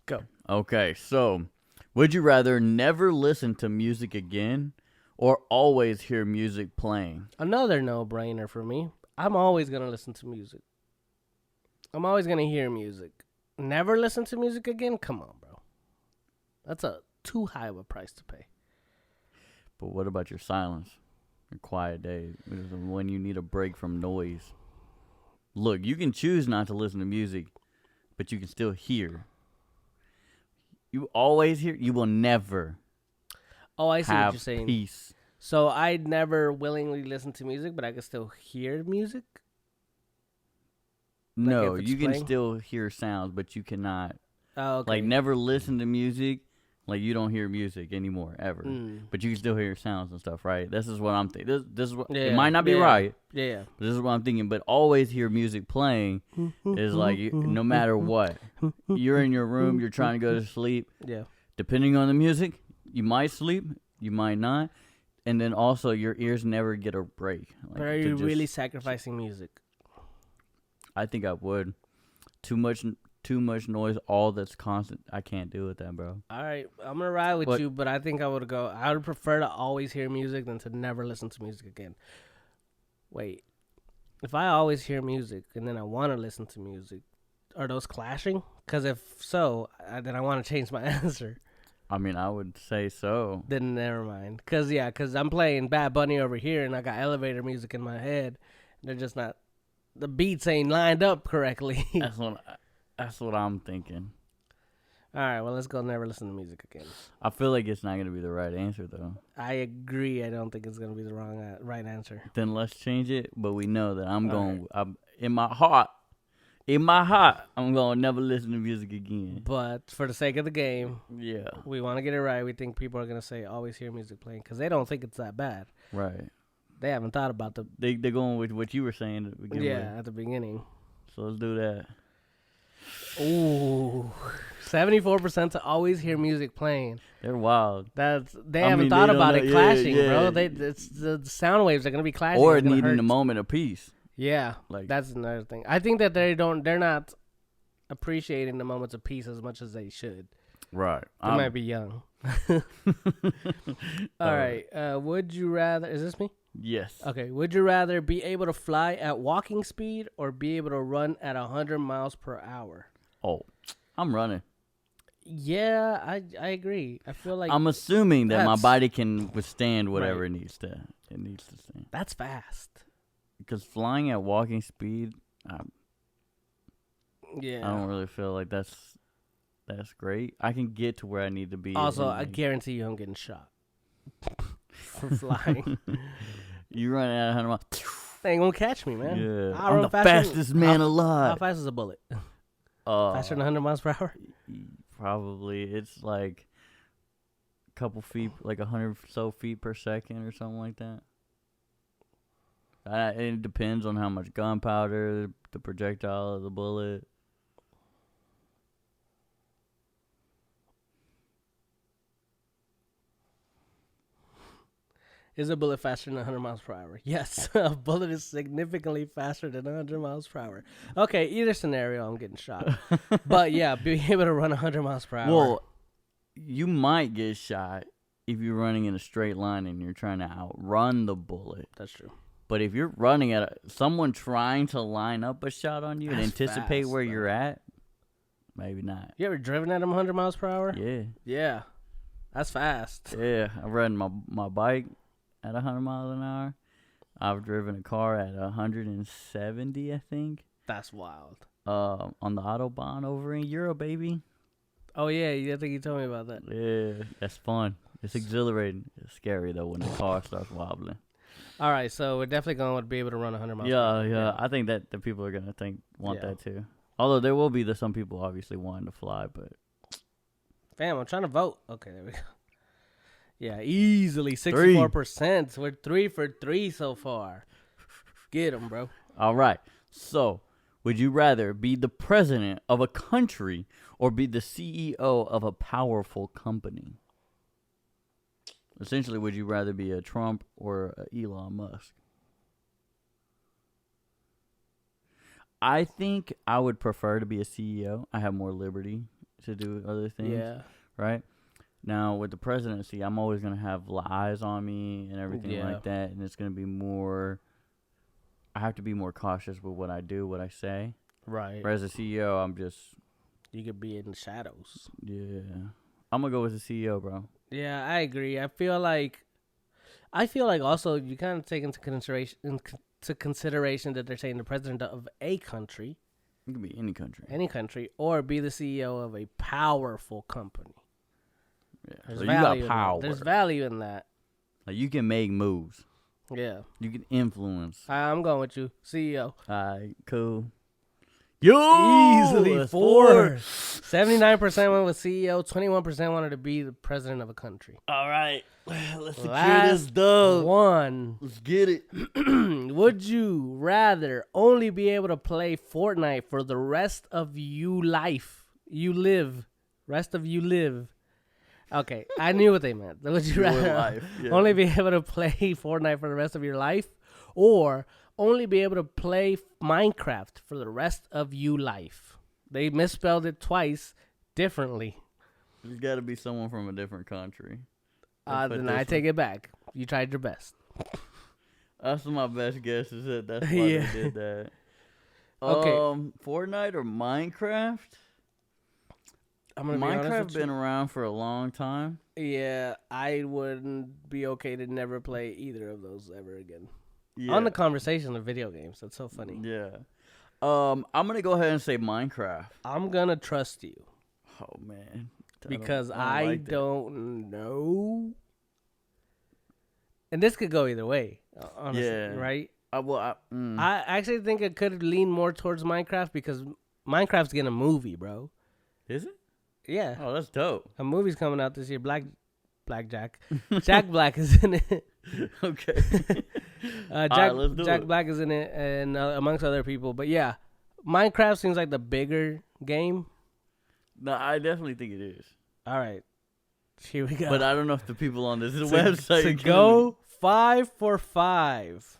Go. Okay, so would you rather never listen to music again or always hear music playing? Another no-brainer for me. I'm always gonna listen to music. I'm always gonna hear music. Never listen to music again? Come on, bro. That's too high of a price to pay. But what about your silence? Your quiet days, when you need a break from noise. Look, you can choose not to listen to music, but you can still hear. You always hear. You will never Oh, I see what have you're saying. peace. So I'd never willingly listen to music, but I can still hear music? No, if it's you can playing? still hear sounds, but you cannot. Oh, okay. Like, never listen to music. Like, you don't hear music anymore, ever. Mm. But you can still hear sounds and stuff, right? This is what I'm thinking. This is what, Yeah, it might not be yeah. right, Yeah. but this is what I'm thinking. But always hear music playing is like, no matter what. You're in your room, you're trying to go to sleep. Yeah. Depending on the music, you might sleep, you might not. And then also, your ears never get a break. Like, But are to you just- really sacrificing music? I think I would. Too much noise, all that's constant. I can't do with that, bro. All right, I'm gonna ride with What? you, but I think I would prefer to always hear music than to never listen to music again. Wait, if I always hear music and then I want to listen to music, are those clashing? Because if so, then I want to change my answer. I mean, I would say so. Then never mind. Because I'm playing Bad Bunny over here and I got elevator music in my head. They're just not, the beats ain't lined up correctly. That's what I'm thinking. All right, well, let's go never listen to music again. I feel like it's not going to be the right answer, though. I agree. I don't think it's going to be the right answer. Then let's change it. But we know that I'm All going, in my heart, I'm going to never listen to music again. But for the sake of the game, Yeah. we want to get it right. We think people are going to say always hear music playing because they don't think it's that bad. Right. They haven't thought about They're going with what you were saying to begin with. at the beginning. So let's do that. Ooh, 74% to always hear music playing. They're wild. They I haven't mean, thought they don't about know- it yeah, clashing, yeah. bro. The sound waves are going to be clashing. Or It's gonna needing hurt. a moment of peace. Yeah, Like, that's another thing. I think that they're not appreciating the moments of peace as much as they should. right. They might be young. All right. Would you rather? Is this me? Yes. Okay. Would you rather be able to fly at walking speed or be able to run at 100 miles per hour? Oh, I'm running. Yeah, I agree. I feel like I'm assuming that my that's- body can withstand whatever Right. it needs to stand. that's fast. Because flying at walking speed, I Yeah. don't really feel like that's great. I can get to where I need to be. Also, in, I like- guarantee you I'm getting shot for flying. You run at 100 miles. They ain't gonna catch me, man. Yeah, I I'm run the faster than- fastest man How alive. fast is a bullet? Uh, Faster than 100 miles per hour? Probably. It's like a couple feet, like 100 so feet per second or something like that. It depends on how much gunpowder, the projectile of the bullet. Is a bullet faster than 100 miles per hour? Yes, a bullet is significantly faster than 100 miles per hour. Okay, either scenario, I'm getting shot. But yeah, being able to run 100 miles per hour. Well, you might get shot if you're running in a straight line and you're trying to outrun the bullet. That's true. But if you're running at someone trying to line up a shot on you and That's anticipate fast, where though. you're at, maybe not. You ever driven at 100 miles per hour? Yeah. Yeah. That's fast. Yeah, I've ridden my bike at 100 miles an hour. I've driven a car at 170, I think. That's wild. On the Autobahn over in Europe, baby. Oh, yeah, I think you told me about that. Yeah, that's fun. It's exhilarating. It's scary, though, when the car starts wobbling. All right, so we're definitely going to be able to run 100 miles per Yeah, hour. yeah. I think that the people are going to want Yeah. that, too. Although there will be some people obviously wanting to fly, but Fam, I'm trying to vote. Okay, there we go. Yeah, easily 64%. We're 3 for 3 so far. Get him, bro. All right. So, would you rather be the president of a country or be the CEO of a powerful company? Essentially, would you rather be a Trump or a Elon Musk? I think I would prefer to be a CEO. I have more liberty to do other things. Yeah. Right? Now, with the presidency, I'm always going to have eyes on me and everything Yeah. like that. And it's going to be more, I have to be more cautious with what I do, what I say. Right. Whereas a CEO, I'm just, You could be in the shadows. yeah. I'm going to go with the CEO, bro. Yeah, I agree. I feel like also you kind of take into consideration that they're saying the president of a country, It could be any country. or be the CEO of a powerful company. Yeah. There's So you value got power. in that. There's value in that. Like, you can make moves. Yeah. You can influence. I'm going with you, CEO. Alright, cool. Yo! Easily that's 4. 79% went with CEO. 21% wanted to be the president of a country. All right. Let's secure this Last dub. one. Let's get it. Would you rather only be able to play Fortnite for the rest of you life? Rest of you live. Okay, I knew what they meant. Would you rather life, yeah. only be able to play Fortnite for the rest of your life, or only be able to play Minecraft for the rest of you life? They misspelled it twice differently. There's got to be someone from a different country. Then I take it back. You tried your best. That's my best guess. Is that that's why Yeah. they did that. Okay. Fortnite or Minecraft? I'm gonna be honest Minecraft with you. been around for a long time. Yeah, I wouldn't be okay to never play either of those ever again. Yeah. On the conversation of video games, that's so funny. Yeah. I'm gonna go ahead and say Minecraft. I'm gonna trust you Oh man. because don't I like that. don't know. And this could go either way, honestly, Yeah. right? I I actually think it could lean more towards Minecraft because Minecraft's getting a movie, bro. Is it? Yeah, Oh, that's dope. a movie's coming out this year. Jack. Jack Black is in it. Okay. Jack, let's do Jack it. Black is in it, and amongst other people. But yeah, Minecraft seems like the bigger game. No, I definitely think it is. All right, here we go. But I don't know if the people on this to, website to can- go 5 for 5.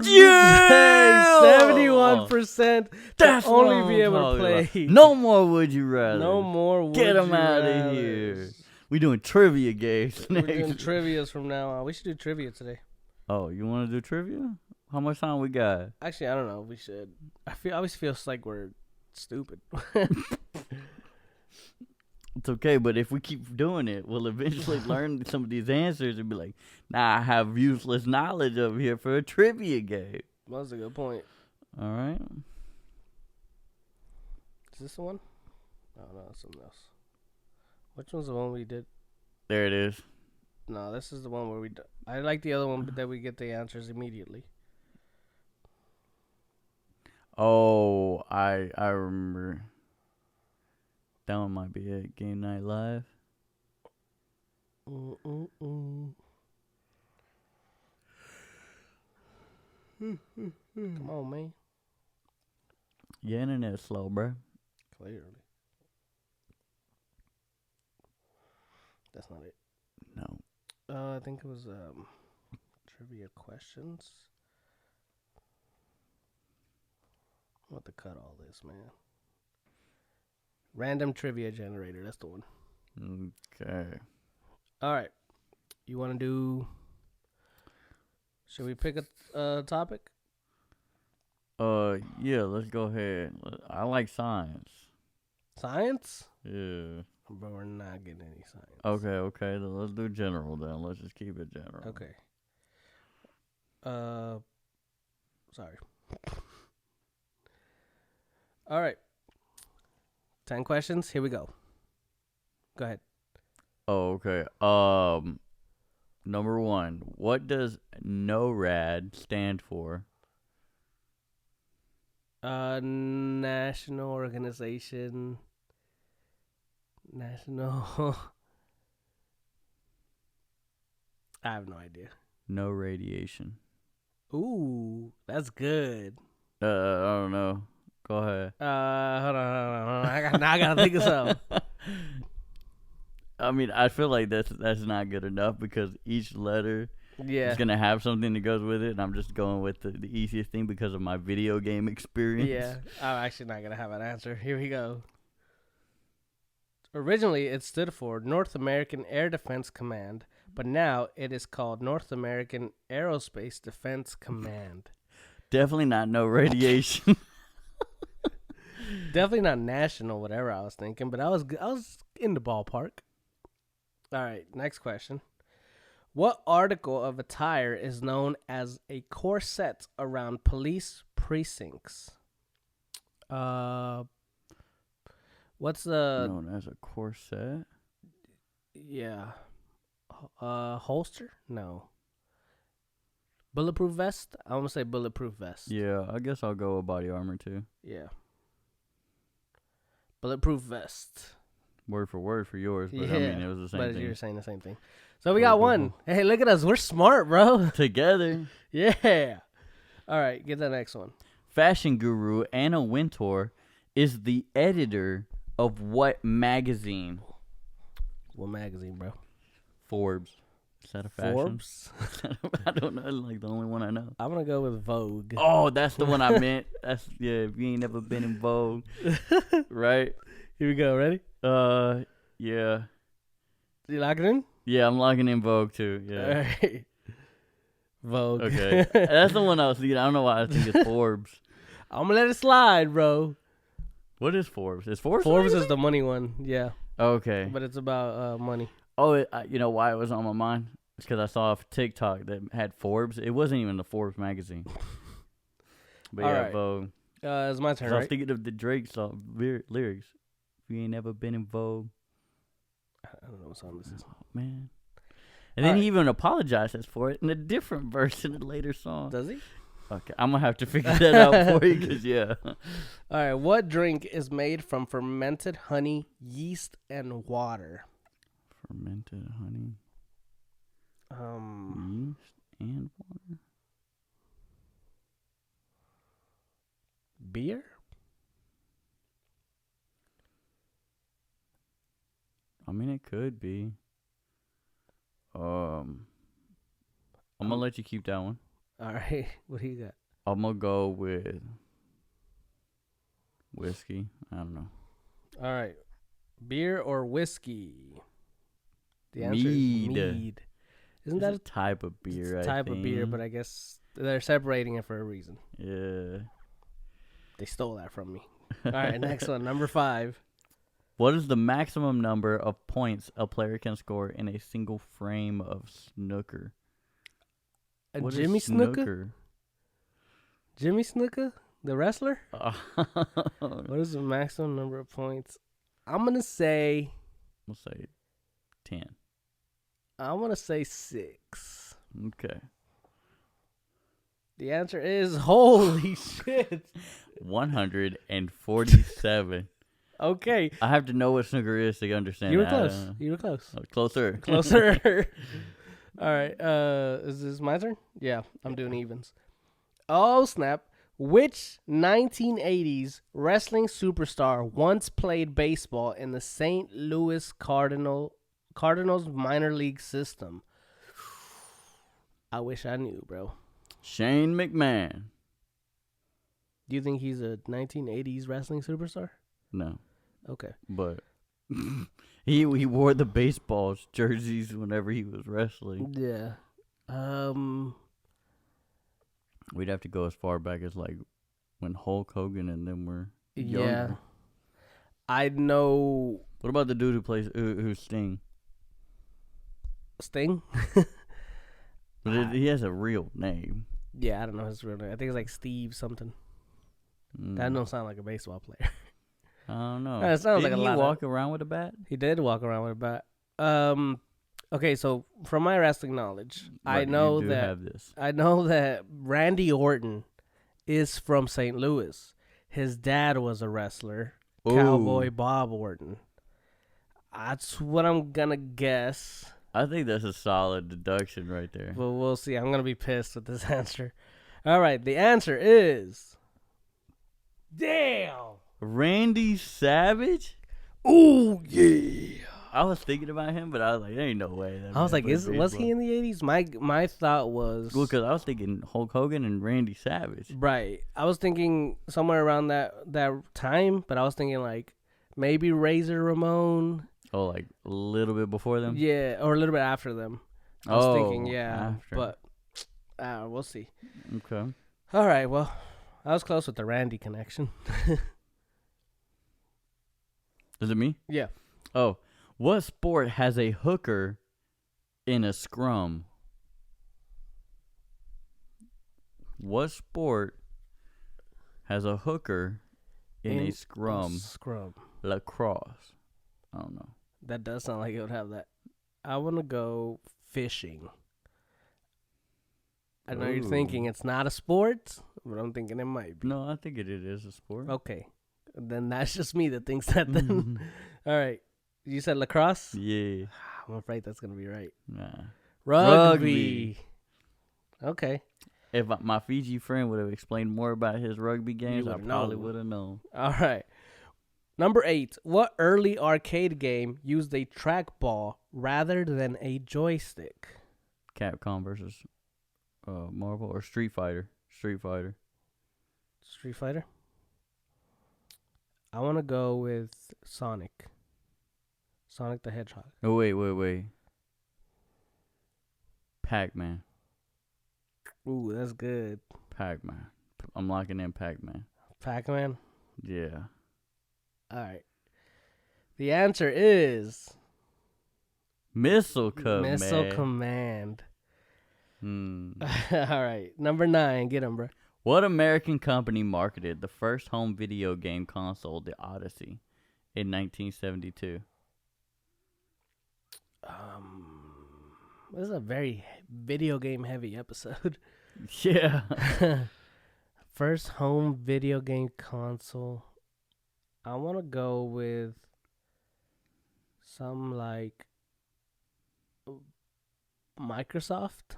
Yeah! 71% That's to only what be I'm able to talking play. about. No more would you rather. No more. Get would them you out of rathers. here. We doing trivia games We're next. doing trivias from now on. We should do trivia today. Oh, you want to do trivia? How much time we got? Actually, I don't know. We should. I always feels like we're stupid. It's okay, but if we keep doing it, we'll eventually learn some of these answers and be like, nah, I have useless knowledge over here for a trivia game. That's a good point. All right. Is this the one? No, it's something else. Which one's the one we did? There it is. No, this is the one where we. I like the other one, but that we get the answers immediately. Oh, I remember. That one might be it. Game Night Live. Come on, man. Your internet's slow, bro. Clearly. That's not it. No. I think it was trivia questions. I'm about to cut all this, man. Random trivia generator. That's the one. Okay. All right. You want to do... Should we pick a topic? Yeah, let's go ahead. I like science. Science? Yeah. But we're not getting any science. Okay. Then let's do general then. Let's just keep it general. Okay. Sorry. All right. 10 questions. Here we go. Go ahead. Oh, okay. Number 1. What does NORAD stand for? National organization. National. I have no idea. No radiation. Ooh, that's good. I don't know. Go ahead. Hold on. I gotta think of something. I mean, I feel like that's not good enough because each letter Yeah. is gonna have something that goes with it, and I'm just going with the easiest thing because of my video game experience. Yeah. I'm actually not gonna have an answer. Here we go. Originally, it stood for North American Air Defense Command, but now it is called North American Aerospace Defense Command. Definitely not no radiation. Definitely not national, whatever I was thinking, but I was in the ballpark. All right, next question. What article of attire is known as a corset around police precincts? What's the Known as a corset. yeah? Holster? No. Bulletproof vest? I'm gonna say bulletproof vest. Yeah, I guess I'll go with body armor too. Yeah. Bulletproof vest. Word for word for yours, but Yeah, I mean it was the same but thing. you're saying the same thing. So we got one. Hey, look at us. We're smart, bro. Together. Yeah. All right, get the next one. Fashion guru Anna Wintour is the editor of what magazine? What magazine, bro? Forbes. Is that a fashion? Forbes? I don't know. Like the only one I know. I'm gonna go with Vogue. Oh, that's the one I meant. That's if you ain't never been in Vogue, right? Here we go. Ready? Yeah. You lock it in? Yeah, I'm logging in Vogue too. Yeah. All right. Vogue. Okay. That's the one I was thinking. I don't know why I think it's Forbes. I'm gonna let it slide, bro. What is Forbes? Is Forbes? Forbes is the money one. Yeah. Okay. But it's about money. Oh, you know why it was on my mind? It's because I saw a TikTok that had Forbes. It wasn't even the Forbes magazine. But All yeah, right. Vogue. It's my turn, I was right? thinking of the Drake song lyrics. If you ain't never been in Vogue, I don't know what song this is. oh, man. And then he even apologizes for it in a different verse in a later song. Does he? Okay, I'm gonna have to figure that out for you, because yeah. All right. What drink is made from fermented honey, yeast, and water? Fermented honey, yeast, and water. Beer? I mean, it could be. I'm gonna let you keep that one. All right. What do you got? I'm gonna go with whiskey. I don't know. All right. Beer or whiskey? The answer Mead. is mead. Isn't It's that a type of beer? a type of beer? But I guess they're separating it for a reason. Yeah. They stole that from me. All right. Next one. Number 5. What is the maximum number of points a player can score in a single frame of snooker? What is Jimmy Snuka? Jimmy Snuka? The wrestler? What is the maximum number of points? I'm going to say... We'll say 10. I'm going to say 6. Okay. The answer is... Holy shit. 147. Okay. I have to know what snooker is to understand. You were that. close. You were close. Closer. Closer. All right. Is this my turn? Yeah, I'm doing evens. Oh, snap. Which 1980s wrestling superstar once played baseball in the St. Louis Cardinals minor league system? I wish I knew, bro. Shane McMahon. Do you think he's a 1980s wrestling superstar? No. Okay. But he wore the baseball jerseys whenever he was wrestling. Yeah. We'd have to go as far back as like when Hulk Hogan and them were younger. Yeah. I know What about the dude who's Sting? Sting. But he has a real name. Yeah, I don't know his real name. I think it's like Steve something. Mm. That don't sound like a baseball player. I don't know. It sounds like Didn't a he lot. walk around with a bat? He did walk around with a bat. Okay, so from my wrestling knowledge, I Right, know you do that have this. Randy Orton is from St. Louis. His dad was a wrestler, Ooh. Cowboy Bob Orton. That's what I'm gonna guess, I think that's a solid deduction right there. but we'll see. I'm gonna be pissed with this answer. All right, the answer is, damn. Randy Savage? Ooh yeah. I was thinking about him, but I was like, there ain't no way. I was like, was he in the 80s? My thought was, Well, because I was thinking Hulk Hogan and Randy Savage. right. I was thinking somewhere around that time, but I was thinking like maybe Razor Ramon. Oh, like a little bit before them? Yeah, or a little bit after them. I was thinking, yeah, after. but we'll see. Okay. All right, well, I was close with the Randy connection. Is it me? Yeah. Oh, what sport has a hooker in a scrum? What sport has a hooker in a scrum? Scrum. Lacrosse. I don't know. That does sound like it would have that. I want to go fishing. I know you're thinking Ooh. it's not a sport, but I'm thinking it might be. No, I think it is a sport. Okay. Then that's just me that thinks that then. All right. You said lacrosse? Yeah. I'm afraid that's going to be right. Nah. Rugby. Okay. If my Fiji friend would have explained more about his rugby games, I would've probably known. would have known. All right. Number 8. What early arcade game used a trackball rather than a joystick? Capcom versus Marvel or Street Fighter. Street Fighter. Street Fighter? I want to go with Sonic. Sonic the Hedgehog. Oh, wait. Pac-Man. Ooh, that's good. Pac-Man. I'm locking in Pac-Man. Pac-Man? Yeah. All right. The answer is Missile Command. Missile Command. Hmm. All right. Number 9. Get him, bro. What American company marketed the first home video game console, the Odyssey, in 1972? This is a very video game heavy episode. Yeah. First home video game console. I want to go with some like Microsoft.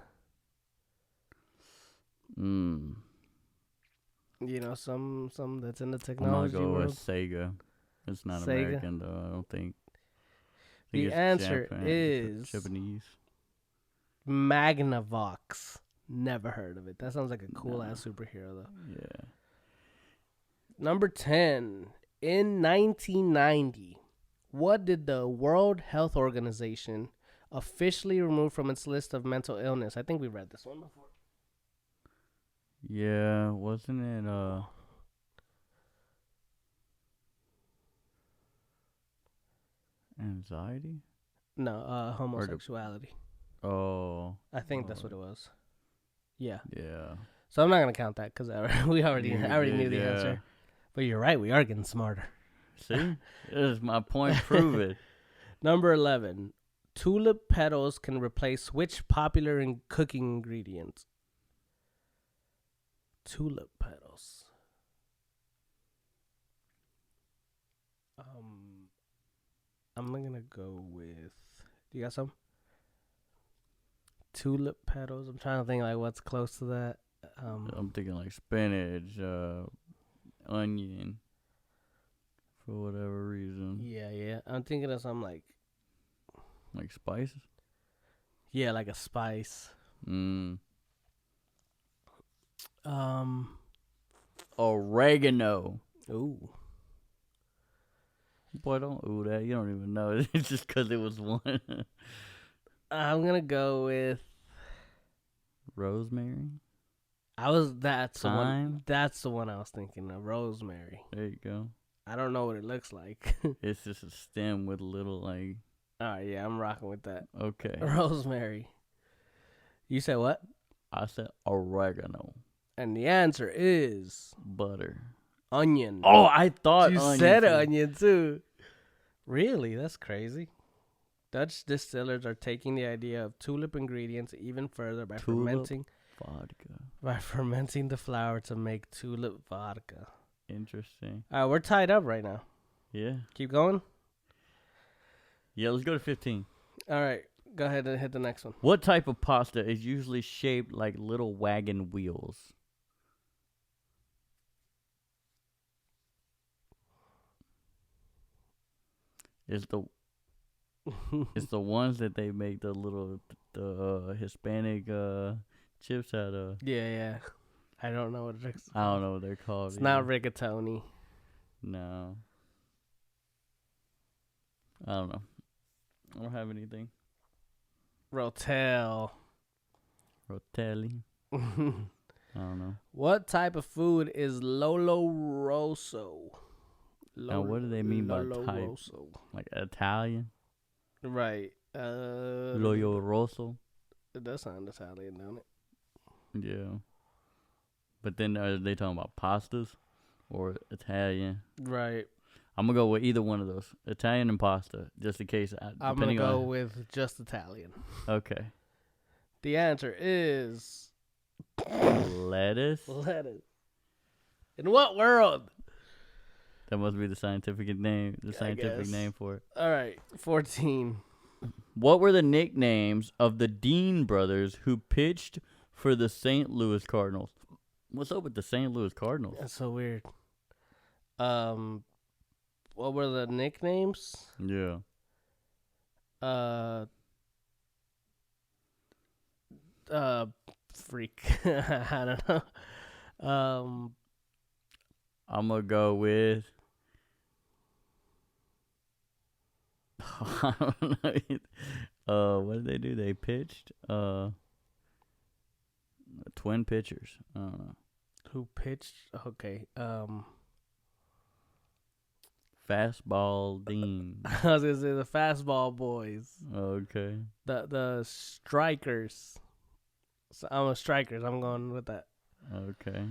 Mm. You know, some that's in the I'm gonna technology go world. with Sega. It's not Sega? American though. I don't think. The it's answer is Japanese. Magnavox. Never heard of it. That sounds like a cool ass superhero though. Yeah. Number 10. In 1990, what did the World Health Organization officially remove from its list of mental illness? I think we read this one before. Yeah, wasn't it anxiety? No, homosexuality. Oh. I think that's what it was. Yeah. Yeah. So I'm not gonna count that because we already You knew did, the yeah. answer. But you're right. We are getting smarter. See? This is my point. Prove it. Number 11. Tulip petals can replace which popular cooking ingredient? Tulip petals. I'm gonna go with. Do you got some? Tulip petals. I'm trying to think like what's close to that. I'm thinking like spinach, onion, for whatever reason. Yeah. I'm thinking of some like spices? like a spice. Oregano. Ooh. Boy, don't ooh that. You don't even know. It's just because it was one. I'm gonna go with. Rosemary. That's the one. Thyme? That's the one I was thinking of. Rosemary. There you go. I don't know what it looks like. It's just a stem with little like. All right, yeah, I'm rocking with that. Okay. Rosemary. You said what? I said oregano. And the answer is Butter. onion. Oh, I thought you onion said too. onion too. Really? That's crazy. Dutch distillers are taking the idea of tulip ingredients even further by Tulip fermenting vodka. the flour to make tulip vodka. Interesting. All right, we're tied up right now. Yeah. Keep going. Yeah, let's go to 15. All right, go ahead and hit the next one. What type of pasta is usually shaped like little wagon wheels? It's the ones that they make the Hispanic chips out of. Yeah. I don't know what it's. I don't know what they're called. It's not rigatoni. No. I don't know. I don't have anything. Rotel. Rotelli. I don't know. What type of food is Lolo Rosso? Now, what do they mean by Lolo type? Rosso. Like Italian? Right. Loyo Rosso? It does sound Italian, don't it? Yeah. But then are they talking about pastas or Italian? Right. I'm going to go with either one of those. Italian and pasta, just in case. I'm going to go with just Italian. Okay. The answer is... Lettuce? Lettuce. In what world? That must be the scientific name. The scientific name for it. All right. 14. What were the nicknames of the Dean brothers who pitched for the St. Louis Cardinals? What's up with the St. Louis Cardinals? That's so weird. What were the nicknames? Yeah. Freak. I don't know. I'm gonna go with. I don't know. What did they do? They pitched. Twin pitchers. I don't know. Who pitched? Okay. Fastball Dean. I was gonna say the fastball boys. Okay. The strikers. So I'm a strikers. I'm going with that. Okay.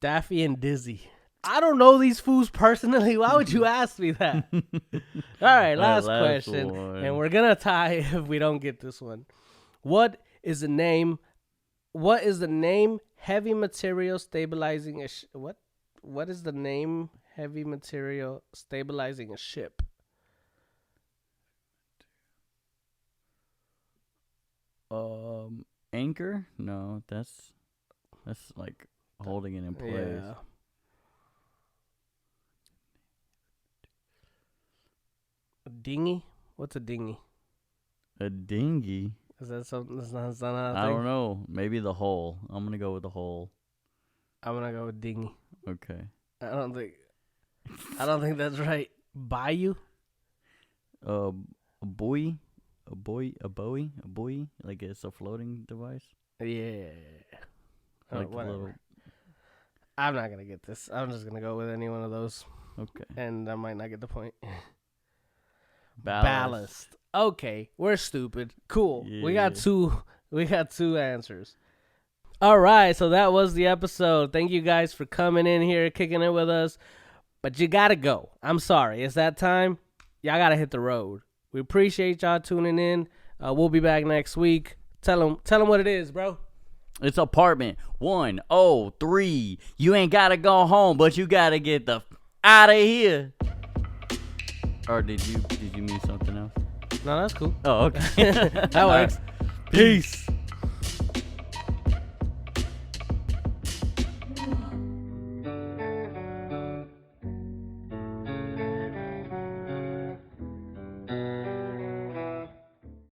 Daffy and Dizzy. I don't know these fools personally. Why would you ask me that? All right, last question. one. And we're going to tie if we don't get this one. What is the name heavy material stabilizing a what? What is the name heavy material stabilizing a ship? Anchor? No, that's like holding it in place. Yeah. A dinghy? What's a dinghy? A dinghy? Is that something that's not a thing? I don't know. Maybe the hull. I'm gonna go with the hull. I'm gonna go with dinghy. Okay. I don't think that's right. Bayou? A buoy? A buoy? Like it's a floating device? Yeah. Like whatever. little... I'm not gonna get this. I'm just gonna go with any one of those. Okay. And I might not get the point. Ballast. Okay, we're stupid. Cool. Yeah. We got two answers. All right, so that was the episode. Thank you guys for coming in here, kicking it with us. But you gotta go. I'm sorry. It's that time. Y'all gotta hit the road. We appreciate y'all tuning in. We'll be back next week. Tell them what it is, bro. It's apartment 103. You ain't gotta go home, but you gotta get the out of here. Or did you mean something else? No, that's cool. Oh, okay. That works. Peace.